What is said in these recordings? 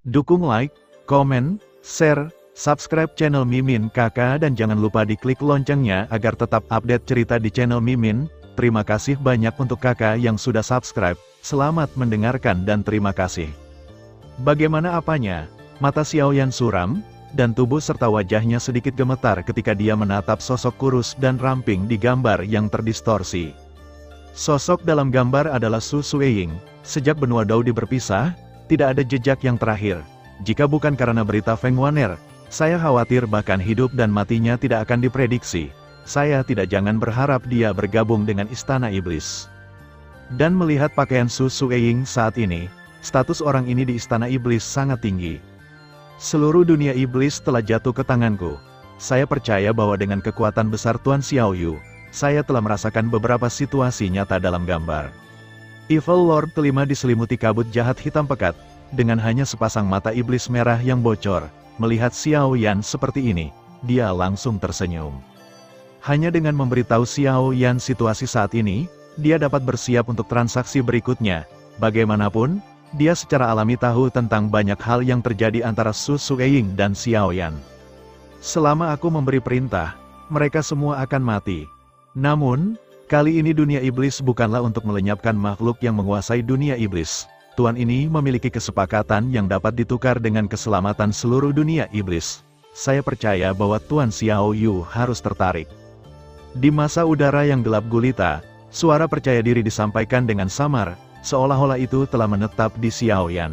Dukung like, komen, share, subscribe channel Mimin Kakak dan jangan lupa diklik loncengnya agar tetap update cerita di channel Mimin. Terima kasih banyak untuk kakak yang sudah subscribe. Selamat mendengarkan dan terima kasih. Bagaimana apanya? Mata Xiaoyan suram, dan tubuh serta wajahnya sedikit gemetar ketika dia menatap sosok kurus dan ramping di gambar yang terdistorsi. Sosok dalam gambar adalah Su Sueying. Sejak benua Daudi berpisah, tidak ada jejak yang terakhir. Jika bukan karena berita Feng Waner, saya khawatir bahkan hidup dan matinya tidak akan diprediksi. Saya tidak jangan berharap dia bergabung dengan Istana Iblis. Dan melihat pakaian Su Sueying saat ini, status orang ini di Istana Iblis sangat tinggi. Seluruh dunia iblis telah jatuh ke tanganku. Saya percaya bahwa dengan kekuatan besar Tuan Xiaoyu, saya telah merasakan beberapa situasi nyata dalam gambar. Evil Lord kelima diselimuti kabut jahat hitam pekat, dengan hanya sepasang mata iblis merah yang bocor. Melihat Xiaoyan seperti ini, dia langsung tersenyum. Hanya dengan memberitahu Xiaoyan situasi saat ini, dia dapat bersiap untuk transaksi berikutnya. Bagaimanapun, dia secara alami tahu tentang banyak hal yang terjadi antara Su Sueying dan Xiaoyan. Selama aku memberi perintah, mereka semua akan mati. Namun, kali ini dunia iblis bukanlah untuk melenyapkan makhluk yang menguasai dunia iblis. Tuan ini memiliki kesepakatan yang dapat ditukar dengan keselamatan seluruh dunia iblis. Saya percaya bahwa Tuan Xiaoyu harus tertarik. Di masa udara yang gelap gulita, suara percaya diri disampaikan dengan samar, seolah-olah itu telah menetap di Xiaoyan.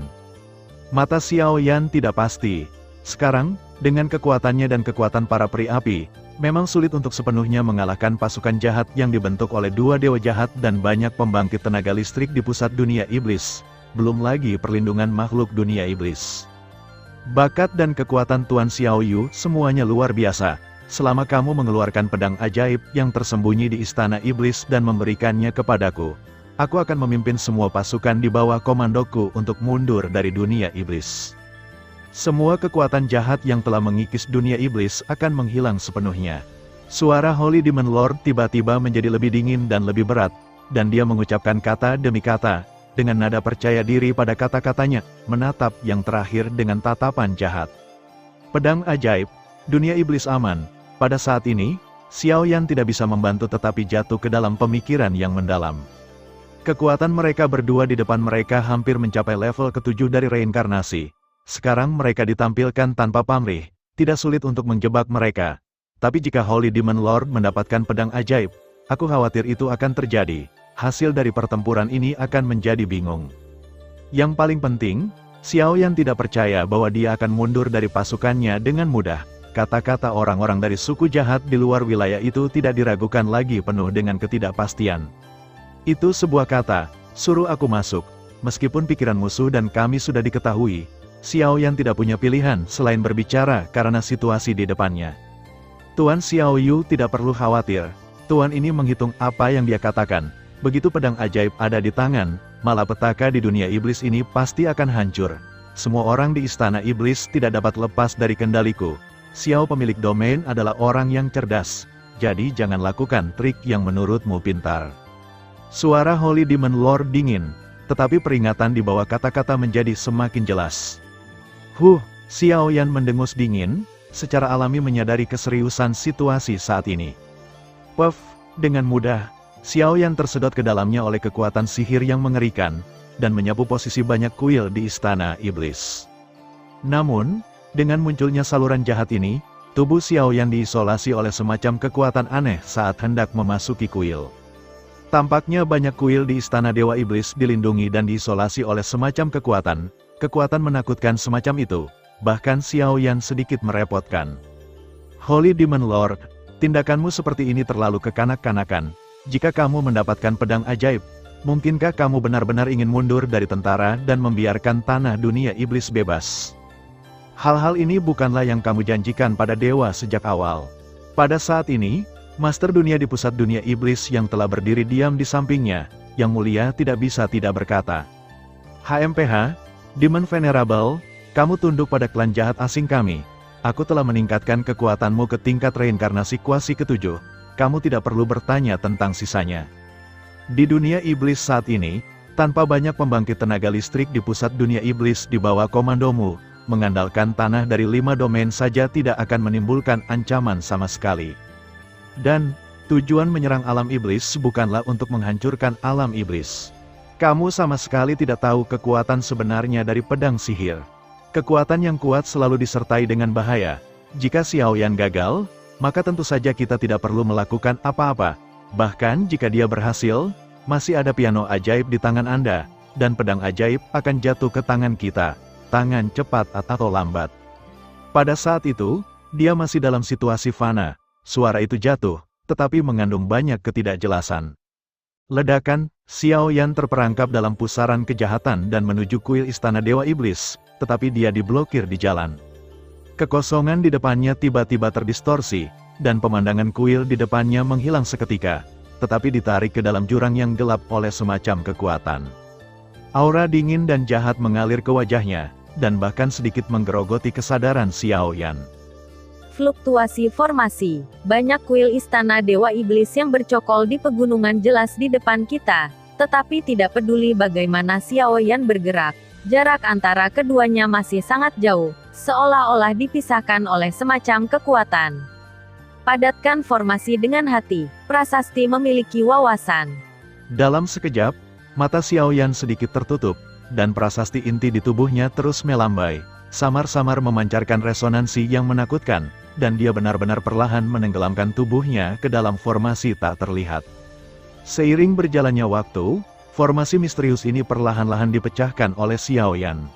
Mata Xiaoyan tidak pasti. Sekarang, dengan kekuatannya dan kekuatan para peri api, memang sulit untuk sepenuhnya mengalahkan pasukan jahat yang dibentuk oleh dua dewa jahat dan banyak pembangkit tenaga listrik di pusat dunia iblis. Belum lagi perlindungan makhluk dunia iblis. Bakat dan kekuatan Tuan Xiaoyu semuanya luar biasa. Selama kamu mengeluarkan pedang ajaib yang tersembunyi di Istana Iblis dan memberikannya kepadaku, aku akan memimpin semua pasukan di bawah komandoku untuk mundur dari dunia iblis. Semua kekuatan jahat yang telah mengikis dunia iblis akan menghilang sepenuhnya. Suara Holy Demon Lord tiba-tiba menjadi lebih dingin dan lebih berat, dan dia mengucapkan kata demi kata, dengan nada percaya diri pada kata-katanya, menatap yang terakhir dengan tatapan jahat. Pedang ajaib, dunia iblis aman. Pada saat ini, Xiaoyan tidak bisa membantu tetapi jatuh ke dalam pemikiran yang mendalam. Kekuatan mereka berdua di depan mereka hampir mencapai level ke-7 dari reinkarnasi. Sekarang mereka ditampilkan tanpa pamrih, tidak sulit untuk menjebak mereka. Tapi jika Holy Demon Lord mendapatkan pedang ajaib, aku khawatir itu akan terjadi. Hasil dari pertempuran ini akan menjadi bingung. Yang paling penting, Xiaoyan tidak percaya bahwa dia akan mundur dari pasukannya dengan mudah. Kata-kata orang-orang dari suku jahat di luar wilayah itu tidak diragukan lagi penuh dengan ketidakpastian. Itu sebuah kata, suruh aku masuk. Meskipun pikiran musuh dan kami sudah diketahui, Xiaoyan tidak punya pilihan selain berbicara karena situasi di depannya. Tuan Xiaoyu tidak perlu khawatir. Tuan ini menghitung apa yang dia katakan. Begitu pedang ajaib ada di tangan, malapetaka di dunia iblis ini pasti akan hancur. Semua orang di Istana Iblis tidak dapat lepas dari kendaliku. Xiao pemilik domain adalah orang yang cerdas, jadi jangan lakukan trik yang menurutmu pintar. Suara Holy Demon Lord dingin, tetapi peringatan di bawah kata-kata menjadi semakin jelas. Xiaoyan mendengus dingin, secara alami menyadari keseriusan situasi saat ini. Dengan mudah, Xiaoyan tersedot ke dalamnya oleh kekuatan sihir yang mengerikan, dan menyapu posisi banyak kuil di Istana Iblis. Namun, dengan munculnya saluran jahat ini, tubuh Xiaoyan diisolasi oleh semacam kekuatan aneh saat hendak memasuki kuil. Tampaknya banyak kuil di Istana Dewa Iblis dilindungi dan diisolasi oleh semacam kekuatan menakutkan semacam itu, bahkan Xiaoyan sedikit merepotkan. Holy Demon Lord, tindakanmu seperti ini terlalu kekanak-kanakan. Jika kamu mendapatkan pedang ajaib, mungkinkah kamu benar-benar ingin mundur dari tentara dan membiarkan tanah dunia iblis bebas? Hal-hal ini bukanlah yang kamu janjikan pada dewa sejak awal. Pada saat ini, Master Dunia di pusat dunia iblis yang telah berdiri diam di sampingnya, yang mulia tidak bisa tidak berkata. HMPH, Demon Venerable, kamu tunduk pada klan jahat asing kami. Aku telah meningkatkan kekuatanmu ke tingkat reinkarnasi kuasi ke-7. Kamu tidak perlu bertanya tentang sisanya. Di dunia iblis saat ini, Tanpa banyak pembangkit tenaga listrik di pusat dunia iblis di bawah komandomu, mengandalkan tanah dari 5 domain saja tidak akan menimbulkan ancaman sama sekali. Dan, tujuan menyerang alam iblis bukanlah untuk menghancurkan alam iblis. Kamu sama sekali tidak tahu kekuatan sebenarnya dari pedang sihir. Kekuatan yang kuat selalu disertai dengan bahaya. Jika Xiaoyan gagal, maka tentu saja kita tidak perlu melakukan apa-apa. Bahkan jika dia berhasil, masih ada piano ajaib di tangan Anda, dan pedang ajaib akan jatuh ke tangan kita, tangan cepat atau lambat. Pada saat itu, dia masih dalam situasi fana. Suara itu jatuh, tetapi mengandung banyak ketidakjelasan. Ledakan, Xiaoyan terperangkap dalam pusaran kejahatan dan menuju kuil istana Dewa Iblis, tetapi dia diblokir di jalan. Kekosongan di depannya tiba-tiba terdistorsi, dan pemandangan kuil di depannya menghilang seketika, tetapi ditarik ke dalam jurang yang gelap oleh semacam kekuatan. Aura dingin dan jahat mengalir ke wajahnya, dan bahkan sedikit menggerogoti kesadaran Xiaoyan. Fluktuasi formasi. Banyak kuil istana Dewa Iblis yang bercokol di pegunungan jelas di depan kita, tetapi tidak peduli bagaimana Xiaoyan bergerak. Jarak antara keduanya masih sangat jauh, seolah-olah dipisahkan oleh semacam kekuatan. Padatkan formasi dengan hati, prasasti memiliki wawasan. Dalam sekejap, mata Xiaoyan sedikit tertutup, dan prasasti inti di tubuhnya terus melambai, samar-samar memancarkan resonansi yang menakutkan, dan dia benar-benar perlahan menenggelamkan tubuhnya ke dalam formasi tak terlihat. Seiring berjalannya waktu, formasi misterius ini perlahan-lahan dipecahkan oleh Xiaoyan.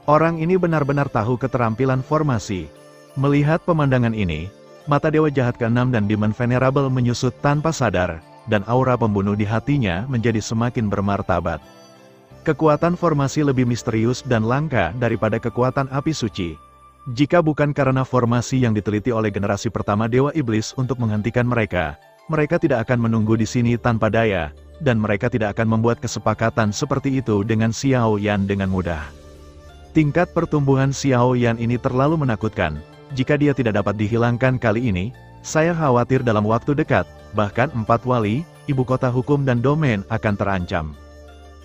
Orang ini benar-benar tahu keterampilan formasi. Melihat pemandangan ini, mata Dewa Jahat ke-6 dan Demon Venerable menyusut tanpa sadar, dan aura pembunuh di hatinya menjadi semakin bermartabat. Kekuatan formasi lebih misterius dan langka daripada kekuatan api suci. Jika bukan karena formasi yang diteliti oleh generasi pertama Dewa Iblis untuk menghentikan mereka, mereka tidak akan menunggu di sini tanpa daya, dan mereka tidak akan membuat kesepakatan seperti itu dengan Xiaoyan dengan mudah. Tingkat pertumbuhan Xiaoyan ini terlalu menakutkan. Jika dia tidak dapat dihilangkan kali ini, saya khawatir dalam waktu dekat, bahkan 4 wali, ibu kota hukum dan domain akan terancam.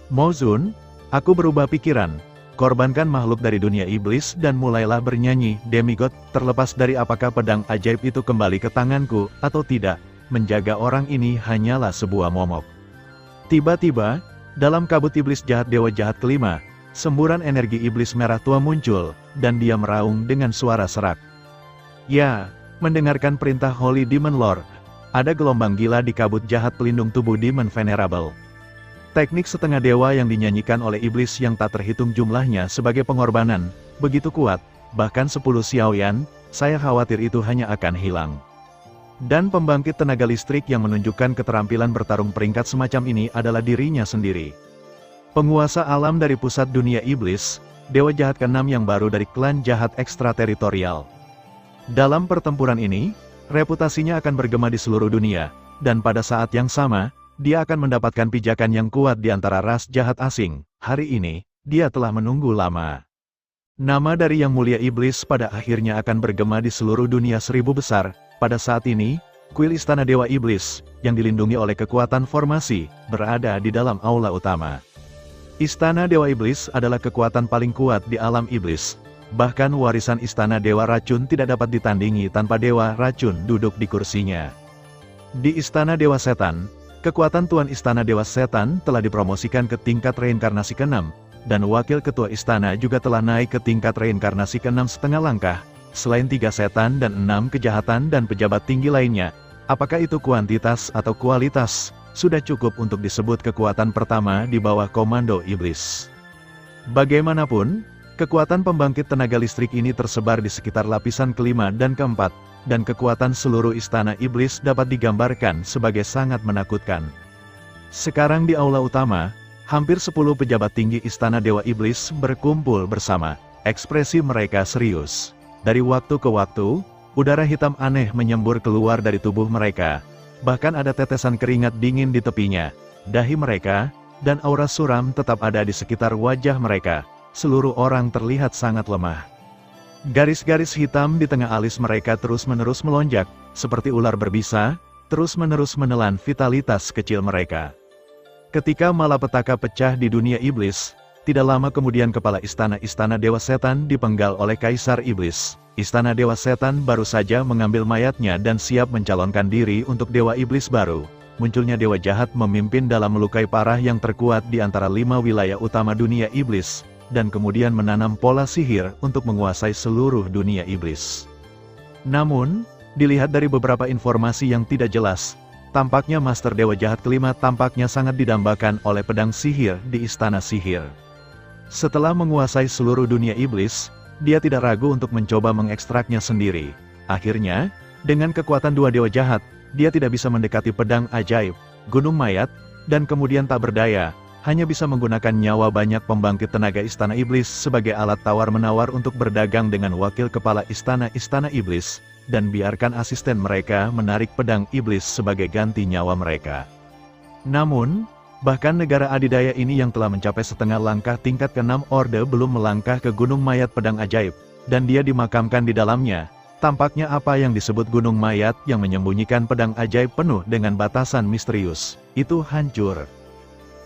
Mozun, aku berubah pikiran. Korbankan makhluk dari dunia iblis dan mulailah bernyanyi, demigod, terlepas dari apakah pedang ajaib itu kembali ke tanganku, atau tidak, menjaga orang ini hanyalah sebuah momok. Tiba-tiba, dalam kabut iblis jahat Dewa Jahat ke-5, semburan energi iblis merah tua muncul, dan dia meraung dengan suara serak. Ya, mendengarkan perintah Holy Demon Lord, ada gelombang gila di kabut jahat pelindung tubuh Demon Venerable. Teknik setengah dewa yang dinyanyikan oleh iblis yang tak terhitung jumlahnya sebagai pengorbanan, begitu kuat, bahkan 10 Xiaoyan, saya khawatir itu hanya akan hilang. Dan pembangkit tenaga listrik yang menunjukkan keterampilan bertarung peringkat semacam ini adalah dirinya sendiri. Penguasa alam dari pusat dunia iblis, Dewa Jahat ke-6 yang baru dari klan jahat ekstrateritorial. Dalam pertempuran ini, reputasinya akan bergema di seluruh dunia, dan pada saat yang sama, dia akan mendapatkan pijakan yang kuat di antara ras jahat asing. Hari ini, dia telah menunggu lama. Nama dari Yang Mulia Iblis pada akhirnya akan bergema di seluruh dunia 1000 besar. Pada saat ini, kuil istana Dewa Iblis, yang dilindungi oleh kekuatan formasi, berada di dalam aula utama. Istana Dewa Iblis adalah kekuatan paling kuat di alam iblis. Bahkan warisan istana Dewa Racun tidak dapat ditandingi tanpa Dewa Racun duduk di kursinya. Di istana Dewa Setan, kekuatan Tuan Istana Dewa Setan telah dipromosikan ke tingkat reinkarnasi ke-6, dan Wakil Ketua Istana juga telah naik ke tingkat reinkarnasi ke-6 setengah langkah. Selain 3 setan dan 6 kejahatan dan pejabat tinggi lainnya, apakah itu kuantitas atau kualitas, sudah cukup untuk disebut kekuatan pertama di bawah komando iblis. Bagaimanapun, kekuatan pembangkit tenaga listrik ini tersebar di sekitar lapisan ke-5 dan ke-4, dan kekuatan seluruh istana iblis dapat digambarkan sebagai sangat menakutkan. Sekarang di aula utama, hampir 10 pejabat tinggi istana Dewa Iblis berkumpul bersama. Ekspresi mereka serius. Dari waktu ke waktu, udara hitam aneh menyembur keluar dari tubuh mereka. Bahkan ada tetesan keringat dingin di tepinya. Dahi mereka, dan aura suram tetap ada di sekitar wajah mereka. Seluruh orang terlihat sangat lemah. Garis-garis hitam di tengah alis mereka terus-menerus melonjak, seperti ular berbisa, terus-menerus menelan vitalitas kecil mereka. Ketika malapetaka pecah di dunia iblis, tidak lama kemudian kepala istana-istana Dewa Setan dipenggal oleh Kaisar Iblis. Istana Dewa Setan baru saja mengambil mayatnya dan siap mencalonkan diri untuk Dewa Iblis baru. Munculnya Dewa Jahat memimpin dalam melukai parah yang terkuat di antara 5 wilayah utama dunia iblis, dan kemudian menanam pola sihir untuk menguasai seluruh dunia iblis. Namun, dilihat dari beberapa informasi yang tidak jelas, tampaknya Master Dewa Jahat kelima tampaknya sangat didambakan oleh pedang sihir di Istana Sihir. Setelah menguasai seluruh dunia iblis, dia tidak ragu untuk mencoba mengekstraknya sendiri. Akhirnya, dengan kekuatan 2 Dewa Jahat, dia tidak bisa mendekati pedang ajaib, gunung mayat, dan kemudian tak berdaya, hanya bisa menggunakan nyawa banyak pembangkit tenaga Istana Iblis sebagai alat tawar-menawar untuk berdagang dengan wakil kepala istana-istana iblis, dan biarkan asisten mereka menarik pedang iblis sebagai ganti nyawa mereka. Namun, bahkan negara adidaya ini yang telah mencapai setengah langkah tingkat ke-6 Orde belum melangkah ke gunung mayat pedang ajaib, dan dia dimakamkan di dalamnya. Tampaknya apa yang disebut gunung mayat yang menyembunyikan pedang ajaib penuh dengan batasan misterius, itu hancur.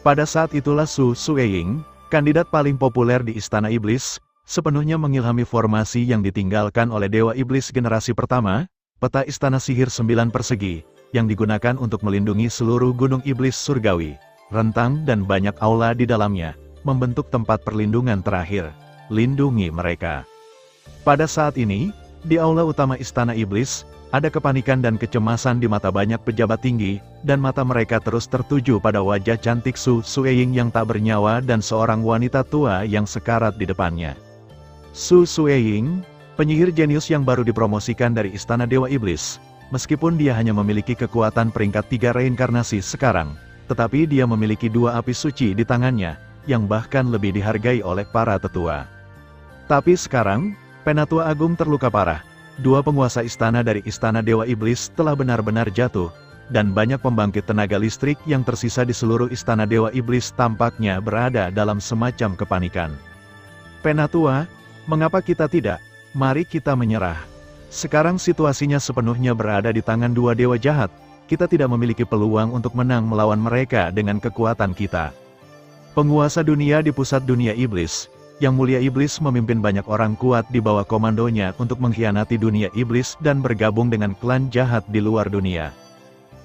Pada saat itulah Su Sueying, kandidat paling populer di Istana Iblis, sepenuhnya mengilhami formasi yang ditinggalkan oleh Dewa Iblis generasi pertama, peta Istana Sihir 9 persegi, yang digunakan untuk melindungi seluruh gunung iblis surgawi. Rentang dan banyak aula di dalamnya, membentuk tempat perlindungan terakhir. Lindungi mereka. Pada saat ini, di aula utama Istana Iblis, ada kepanikan dan kecemasan di mata banyak pejabat tinggi, dan mata mereka terus tertuju pada wajah cantik Su Sueying yang tak bernyawa dan seorang wanita tua yang sekarat di depannya. Su Sueying, penyihir jenius yang baru dipromosikan dari Istana Dewa Iblis, meskipun dia hanya memiliki kekuatan peringkat 3 reinkarnasi sekarang, tetapi dia memiliki 2 api suci di tangannya, yang bahkan lebih dihargai oleh para tetua. Tapi sekarang, Penatua Agung terluka parah. 2 penguasa istana dari Istana Dewa Iblis telah benar-benar jatuh, dan banyak pembangkit tenaga listrik yang tersisa di seluruh Istana Dewa Iblis tampaknya berada dalam semacam kepanikan. Penatua, mengapa kita tidak? Mari kita menyerah. Sekarang situasinya sepenuhnya berada di tangan 2 Dewa Jahat. Kita tidak memiliki peluang untuk menang melawan mereka dengan kekuatan kita. Penguasa dunia di pusat dunia iblis, Yang Mulia Iblis memimpin banyak orang kuat di bawah komandonya untuk mengkhianati dunia iblis dan bergabung dengan klan jahat di luar dunia.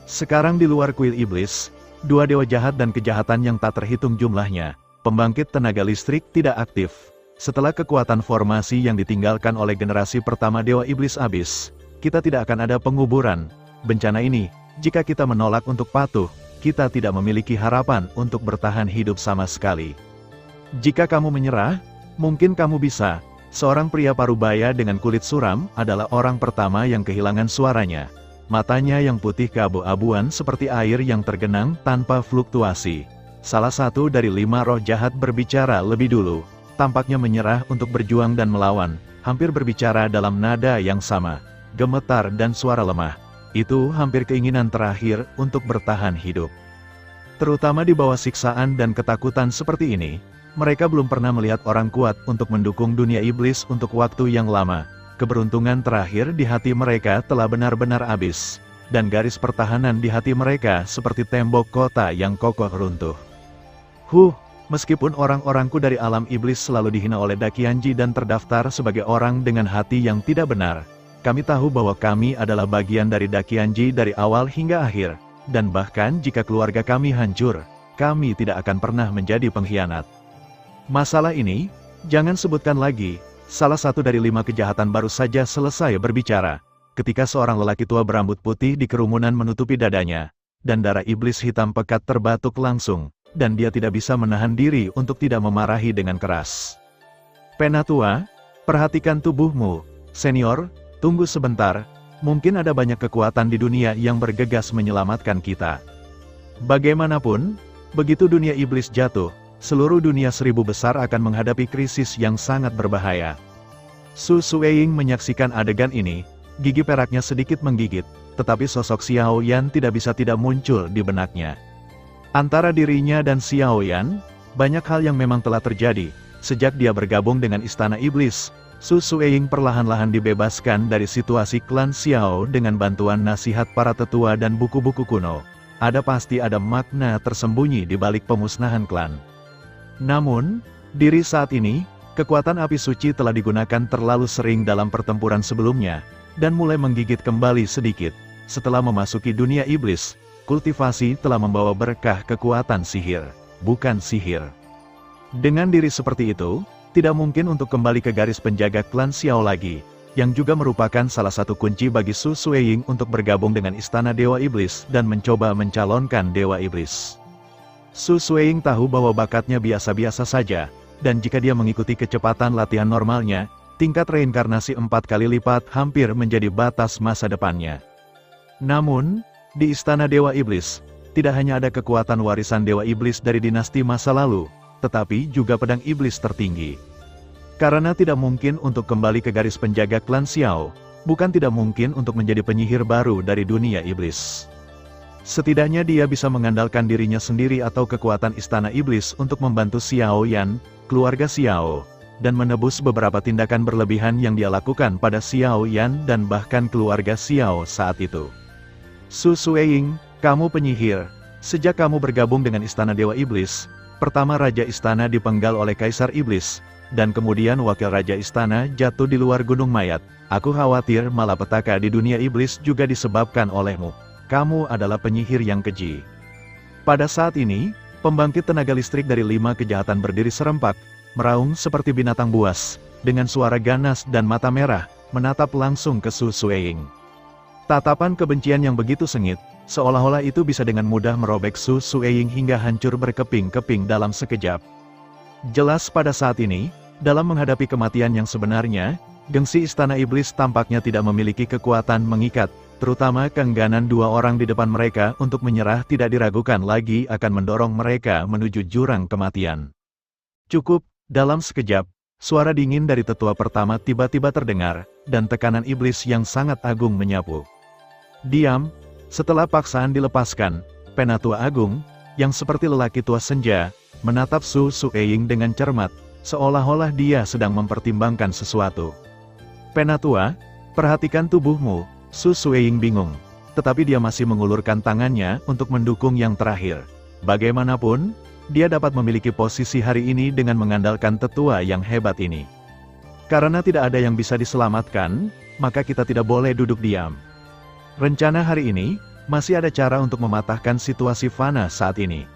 Sekarang di luar kuil iblis, 2 dewa jahat dan kejahatan yang tak terhitung jumlahnya, pembangkit tenaga listrik tidak aktif. Setelah kekuatan formasi yang ditinggalkan oleh generasi pertama Dewa Iblis habis, kita tidak akan ada penguburan. Bencana ini, jika kita menolak untuk patuh, kita tidak memiliki harapan untuk bertahan hidup sama sekali. Jika kamu menyerah, mungkin kamu bisa. Seorang pria parubaya dengan kulit suram adalah orang pertama yang kehilangan suaranya. Matanya yang putih keabu-abuan seperti air yang tergenang tanpa fluktuasi. Salah satu dari 5 roh jahat berbicara lebih dulu, tampaknya menyerah untuk berjuang dan melawan, hampir berbicara dalam nada yang sama, gemetar dan suara lemah. Itu hampir keinginan terakhir untuk bertahan hidup. Terutama di bawah siksaan dan ketakutan seperti ini, mereka belum pernah melihat orang kuat untuk mendukung dunia iblis untuk waktu yang lama. Keberuntungan terakhir di hati mereka telah benar-benar habis, dan garis pertahanan di hati mereka seperti tembok kota yang kokoh runtuh. Meskipun orang-orangku dari alam iblis selalu dihina oleh Dakianji dan terdaftar sebagai orang dengan hati yang tidak benar, kami tahu bahwa kami adalah bagian dari Dakianji dari awal hingga akhir, dan bahkan jika keluarga kami hancur, kami tidak akan pernah menjadi pengkhianat. Masalah ini, jangan sebutkan lagi. Salah satu dari 5 kejahatan baru saja selesai berbicara, ketika seorang lelaki tua berambut putih di kerumunan menutupi dadanya, dan darah iblis hitam pekat terbatuk langsung, dan dia tidak bisa menahan diri untuk tidak memarahi dengan keras. Penatua, perhatikan tubuhmu, senior. Tunggu sebentar, mungkin ada banyak kekuatan di dunia yang bergegas menyelamatkan kita. Bagaimanapun, begitu dunia iblis jatuh, seluruh dunia 1000 besar akan menghadapi krisis yang sangat berbahaya. Su Sueying menyaksikan adegan ini, gigi peraknya sedikit menggigit, tetapi sosok Xiao Yan tidak bisa tidak muncul di benaknya. Antara dirinya dan Xiao Yan, banyak hal yang memang telah terjadi. Sejak dia bergabung dengan Istana Iblis, Su Sueying perlahan-lahan dibebaskan dari situasi klan Xiao dengan bantuan nasihat para tetua dan buku-buku kuno. pasti ada makna tersembunyi di balik pemusnahan klan. Namun, diri saat ini, kekuatan api suci telah digunakan terlalu sering dalam pertempuran sebelumnya, dan mulai menggigit kembali sedikit. Setelah memasuki dunia iblis, kultivasi telah membawa berkah kekuatan sihir, bukan sihir. Dengan diri seperti itu, tidak mungkin untuk kembali ke garis penjaga klan Xiao lagi, yang juga merupakan salah satu kunci bagi Su Sueying untuk bergabung dengan Istana Dewa Iblis dan mencoba mencalonkan Dewa Iblis. Su Sueying tahu bahwa bakatnya biasa-biasa saja, dan jika dia mengikuti kecepatan latihan normalnya, tingkat reinkarnasi 4 kali lipat hampir menjadi batas masa depannya. Namun, di Istana Dewa Iblis, tidak hanya ada kekuatan warisan Dewa Iblis dari dinasti masa lalu, tetapi juga pedang iblis tertinggi. Karena tidak mungkin untuk kembali ke garis penjaga klan Xiao, bukan tidak mungkin untuk menjadi penyihir baru dari dunia iblis. Setidaknya dia bisa mengandalkan dirinya sendiri atau kekuatan Istana Iblis untuk membantu Xiao Yan, keluarga Xiao, dan menebus beberapa tindakan berlebihan yang dia lakukan pada Xiao Yan dan bahkan keluarga Xiao saat itu. Su Sueying, kamu penyihir. Sejak kamu bergabung dengan Istana Dewa Iblis, pertama Raja Istana dipenggal oleh Kaisar Iblis, dan kemudian Wakil Raja Istana jatuh di luar Gunung Mayat. Aku khawatir malapetaka di dunia iblis juga disebabkan olehmu. Kamu adalah penyihir yang keji. Pada saat ini, pembangkit tenaga listrik dari 5 kejahatan berdiri serempak, meraung seperti binatang buas, dengan suara ganas dan mata merah, menatap langsung ke Su Sueying. Tatapan kebencian yang begitu sengit, seolah-olah itu bisa dengan mudah merobek Su Sueying hingga hancur berkeping-keping dalam sekejap. Jelas pada saat ini, dalam menghadapi kematian yang sebenarnya, gengsi Istana Iblis tampaknya tidak memiliki kekuatan mengikat, terutama keengganan 2 orang di depan mereka untuk menyerah tidak diragukan lagi akan mendorong mereka menuju jurang kematian. Cukup, dalam sekejap, suara dingin dari tetua pertama tiba-tiba terdengar, dan tekanan iblis yang sangat agung menyapu. Diam, setelah paksaan dilepaskan, Penatua Agung, yang seperti lelaki tua senja, menatap Su Sueying dengan cermat, seolah-olah dia sedang mempertimbangkan sesuatu. Penatua, perhatikan tubuhmu. Su Sueying bingung, tetapi dia masih mengulurkan tangannya untuk mendukung yang terakhir. Bagaimanapun, dia dapat memiliki posisi hari ini dengan mengandalkan tetua yang hebat ini. Karena tidak ada yang bisa diselamatkan, maka kita tidak boleh duduk diam. Rencana hari ini, masih ada cara untuk mematahkan situasi fana saat ini.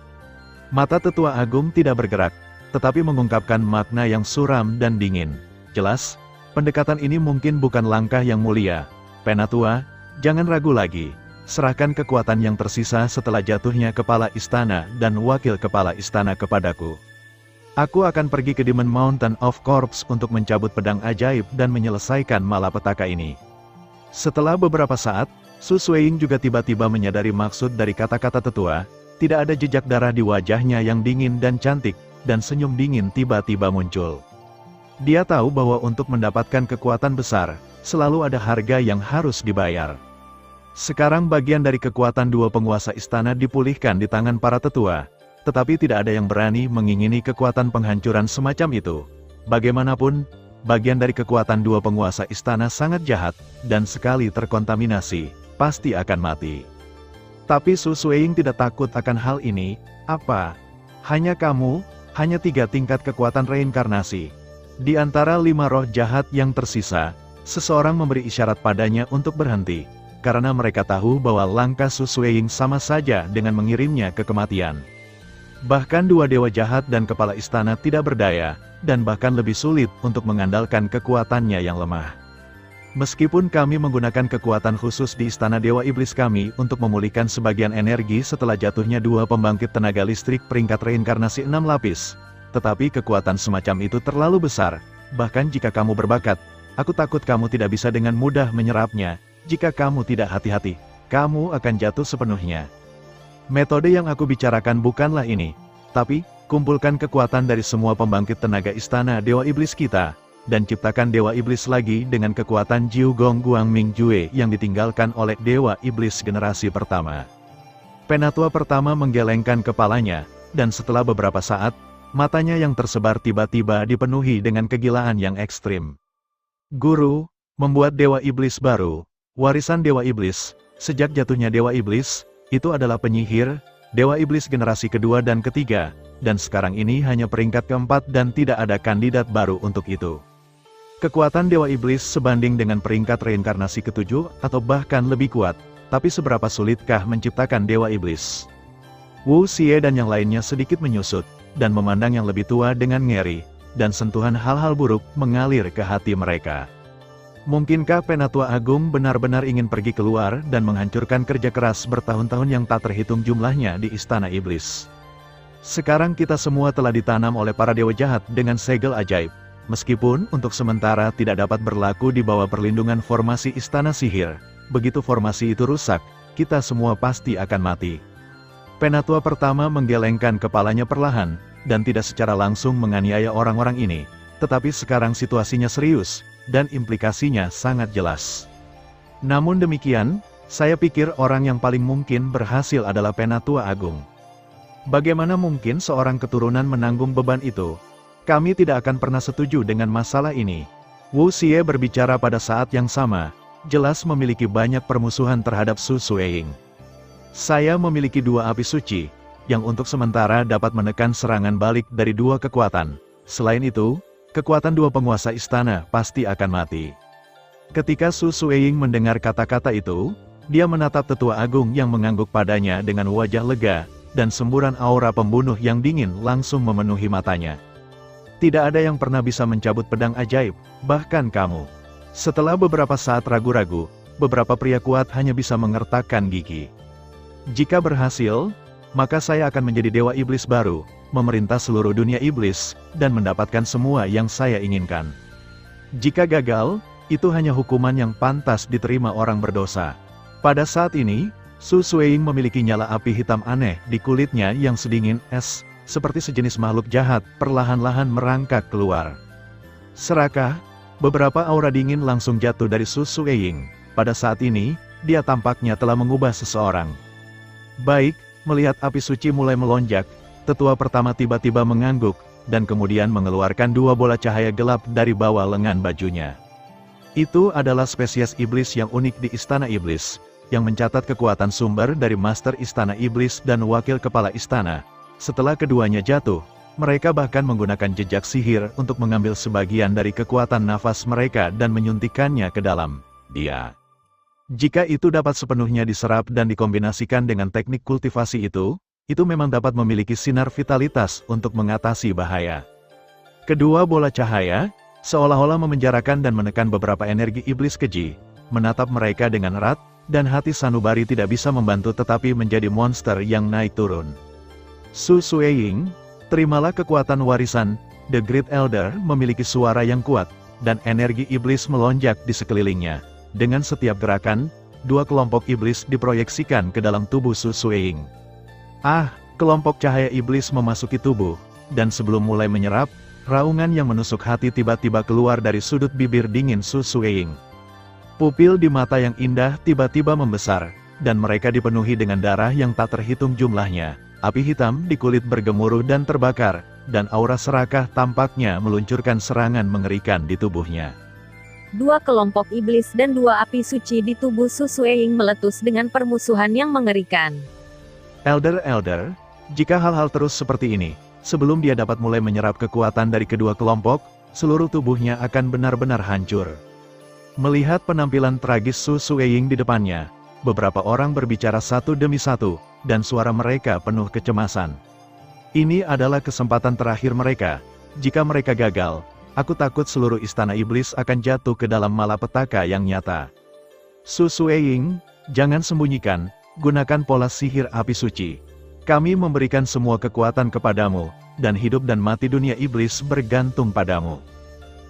Mata tetua agung tidak bergerak, tetapi mengungkapkan makna yang suram dan dingin. Jelas, pendekatan ini mungkin bukan langkah yang mulia. Penatua, jangan ragu lagi. Serahkan kekuatan yang tersisa setelah jatuhnya kepala istana dan wakil kepala istana kepadaku. Aku akan pergi ke Demon Mountain of Corpse untuk mencabut pedang ajaib dan menyelesaikan malapetaka ini. Setelah beberapa saat, Su Sueying juga tiba-tiba menyadari maksud dari kata-kata tetua. Tidak ada jejak darah di wajahnya yang dingin dan cantik, dan senyum dingin tiba-tiba muncul. Dia tahu bahwa untuk mendapatkan kekuatan besar, selalu ada harga yang harus dibayar. Sekarang bagian dari kekuatan 2 penguasa istana dipulihkan di tangan para tetua, tetapi tidak ada yang berani mengingini kekuatan penghancuran semacam itu. Bagaimanapun, bagian dari kekuatan 2 penguasa istana sangat jahat, dan sekali terkontaminasi, pasti akan mati. Tapi Su Sueying tidak takut akan hal ini. Apa? Hanya kamu, hanya 3 tingkat kekuatan reinkarnasi. Di antara 5 roh jahat yang tersisa, seseorang memberi isyarat padanya untuk berhenti, karena mereka tahu bahwa langkah Su Sueying sama saja dengan mengirimnya ke kematian. Bahkan 2 dewa jahat dan kepala istana tidak berdaya, dan bahkan lebih sulit untuk mengandalkan kekuatannya yang lemah. Meskipun kami menggunakan kekuatan khusus di Istana Dewa Iblis kami untuk memulihkan sebagian energi setelah jatuhnya 2 pembangkit tenaga listrik peringkat reinkarnasi 6 lapis, tetapi kekuatan semacam itu terlalu besar, bahkan jika kamu berbakat, aku takut kamu tidak bisa dengan mudah menyerapnya. Jika kamu tidak hati-hati, kamu akan jatuh sepenuhnya. Metode yang aku bicarakan bukanlah ini, tapi, kumpulkan kekuatan dari semua pembangkit tenaga Istana Dewa Iblis kita, dan ciptakan Dewa Iblis lagi dengan kekuatan Jiu Gong Guang Ming Jue yang ditinggalkan oleh Dewa Iblis generasi pertama. Penatua pertama menggelengkan kepalanya, dan setelah beberapa saat, matanya yang tersebar tiba-tiba dipenuhi dengan kegilaan yang ekstrim. Guru, membuat Dewa Iblis baru, warisan Dewa Iblis, sejak jatuhnya Dewa Iblis, Itu adalah penyihir, Dewa Iblis generasi kedua dan ketiga, dan sekarang ini hanya peringkat keempat dan tidak ada kandidat baru untuk itu. Kekuatan Dewa Iblis sebanding dengan peringkat reinkarnasi ketujuh atau bahkan lebih kuat, tapi seberapa sulitkah menciptakan Dewa Iblis? Wu Xie dan yang lainnya sedikit menyusut, dan memandang yang lebih tua dengan ngeri, dan sentuhan hal-hal buruk mengalir ke hati mereka. Mungkinkah Penatua Agung benar-benar ingin pergi keluar dan menghancurkan kerja keras bertahun-tahun yang tak terhitung jumlahnya di Istana Iblis? Sekarang kita semua telah ditanam oleh para dewa jahat dengan segel ajaib, meskipun untuk sementara tidak dapat berlaku di bawah perlindungan formasi Istana Sihir. Begitu formasi itu rusak, kita semua pasti akan mati. Penatua pertama menggelengkan kepalanya perlahan, dan tidak secara langsung menganiaya orang-orang ini. Tetapi sekarang situasinya serius, dan implikasinya sangat jelas. Namun demikian, saya pikir orang yang paling mungkin berhasil adalah Penatua Agung. Bagaimana mungkin seorang keturunan menanggung beban itu? Kami tidak akan pernah setuju dengan masalah ini. Wu Xie berbicara pada saat yang sama, jelas memiliki banyak permusuhan terhadap Su Sueying. Saya memiliki dua api suci, yang untuk sementara dapat menekan serangan balik dari dua kekuatan. Selain itu, kekuatan dua penguasa istana pasti akan mati. Ketika Su Sueying mendengar kata-kata itu, dia menatap tetua agung yang mengangguk padanya dengan wajah lega, dan semburan aura pembunuh yang dingin langsung memenuhi matanya. Tidak ada yang pernah bisa mencabut pedang ajaib, bahkan kamu. Setelah beberapa saat ragu-ragu, beberapa pria kuat hanya bisa mengertakkan gigi. Jika berhasil, maka saya akan menjadi Dewa Iblis baru, memerintah seluruh dunia iblis, dan mendapatkan semua yang saya inginkan. Jika gagal, itu hanya hukuman yang pantas diterima orang berdosa. Pada saat ini, Su Sueying memiliki nyala api hitam aneh di kulitnya yang sedingin es, seperti sejenis makhluk jahat perlahan-lahan merangkak keluar. Serakah, beberapa aura dingin langsung jatuh dari Su Sueying. Pada saat ini, dia tampaknya telah mengubah seseorang. Baik, melihat api suci mulai melonjak, tetua pertama tiba-tiba mengangguk, dan kemudian mengeluarkan dua bola cahaya gelap dari bawah lengan bajunya. Itu adalah spesies iblis yang unik di Istana Iblis, yang mencatat kekuatan sumber dari Master Istana Iblis dan Wakil Kepala Istana. Setelah keduanya jatuh, mereka bahkan menggunakan jejak sihir untuk mengambil sebagian dari kekuatan nafas mereka dan menyuntikkannya ke dalam dia. Jika itu dapat sepenuhnya diserap dan dikombinasikan dengan teknik kultivasi itu memang dapat memiliki sinar vitalitas untuk mengatasi bahaya. Kedua bola cahaya, seolah-olah memenjarakan dan menekan beberapa energi iblis keji, menatap mereka dengan erat, dan hati sanubari tidak bisa membantu tetapi menjadi monster yang naik turun. Su Sueying, terimalah kekuatan warisan, The Great Elder memiliki suara yang kuat, dan energi iblis melonjak di sekelilingnya. Dengan setiap gerakan, dua kelompok iblis diproyeksikan ke dalam tubuh Su Sueying. Kelompok cahaya iblis memasuki tubuh, dan sebelum mulai menyerap, raungan yang menusuk hati tiba-tiba keluar dari sudut bibir dingin Su Sueying. Pupil di mata yang indah tiba-tiba membesar, dan mereka dipenuhi dengan darah yang tak terhitung jumlahnya. Api hitam di kulit bergemuruh dan terbakar, dan aura serakah tampaknya meluncurkan serangan mengerikan di tubuhnya. Dua kelompok iblis dan dua api suci di tubuh Su Sueying meletus dengan permusuhan yang mengerikan. Elder, jika hal-hal terus seperti ini, sebelum dia dapat mulai menyerap kekuatan dari kedua kelompok, seluruh tubuhnya akan benar-benar hancur. Melihat penampilan tragis Su Sueying di depannya, beberapa orang berbicara satu demi satu, dan suara mereka penuh kecemasan. Ini adalah kesempatan terakhir mereka. Jika mereka gagal, aku takut seluruh istana iblis akan jatuh ke dalam malapetaka yang nyata. Su Sueying, jangan sembunyikan, gunakan pola sihir api suci. Kami memberikan semua kekuatan kepadamu, dan hidup dan mati dunia iblis bergantung padamu.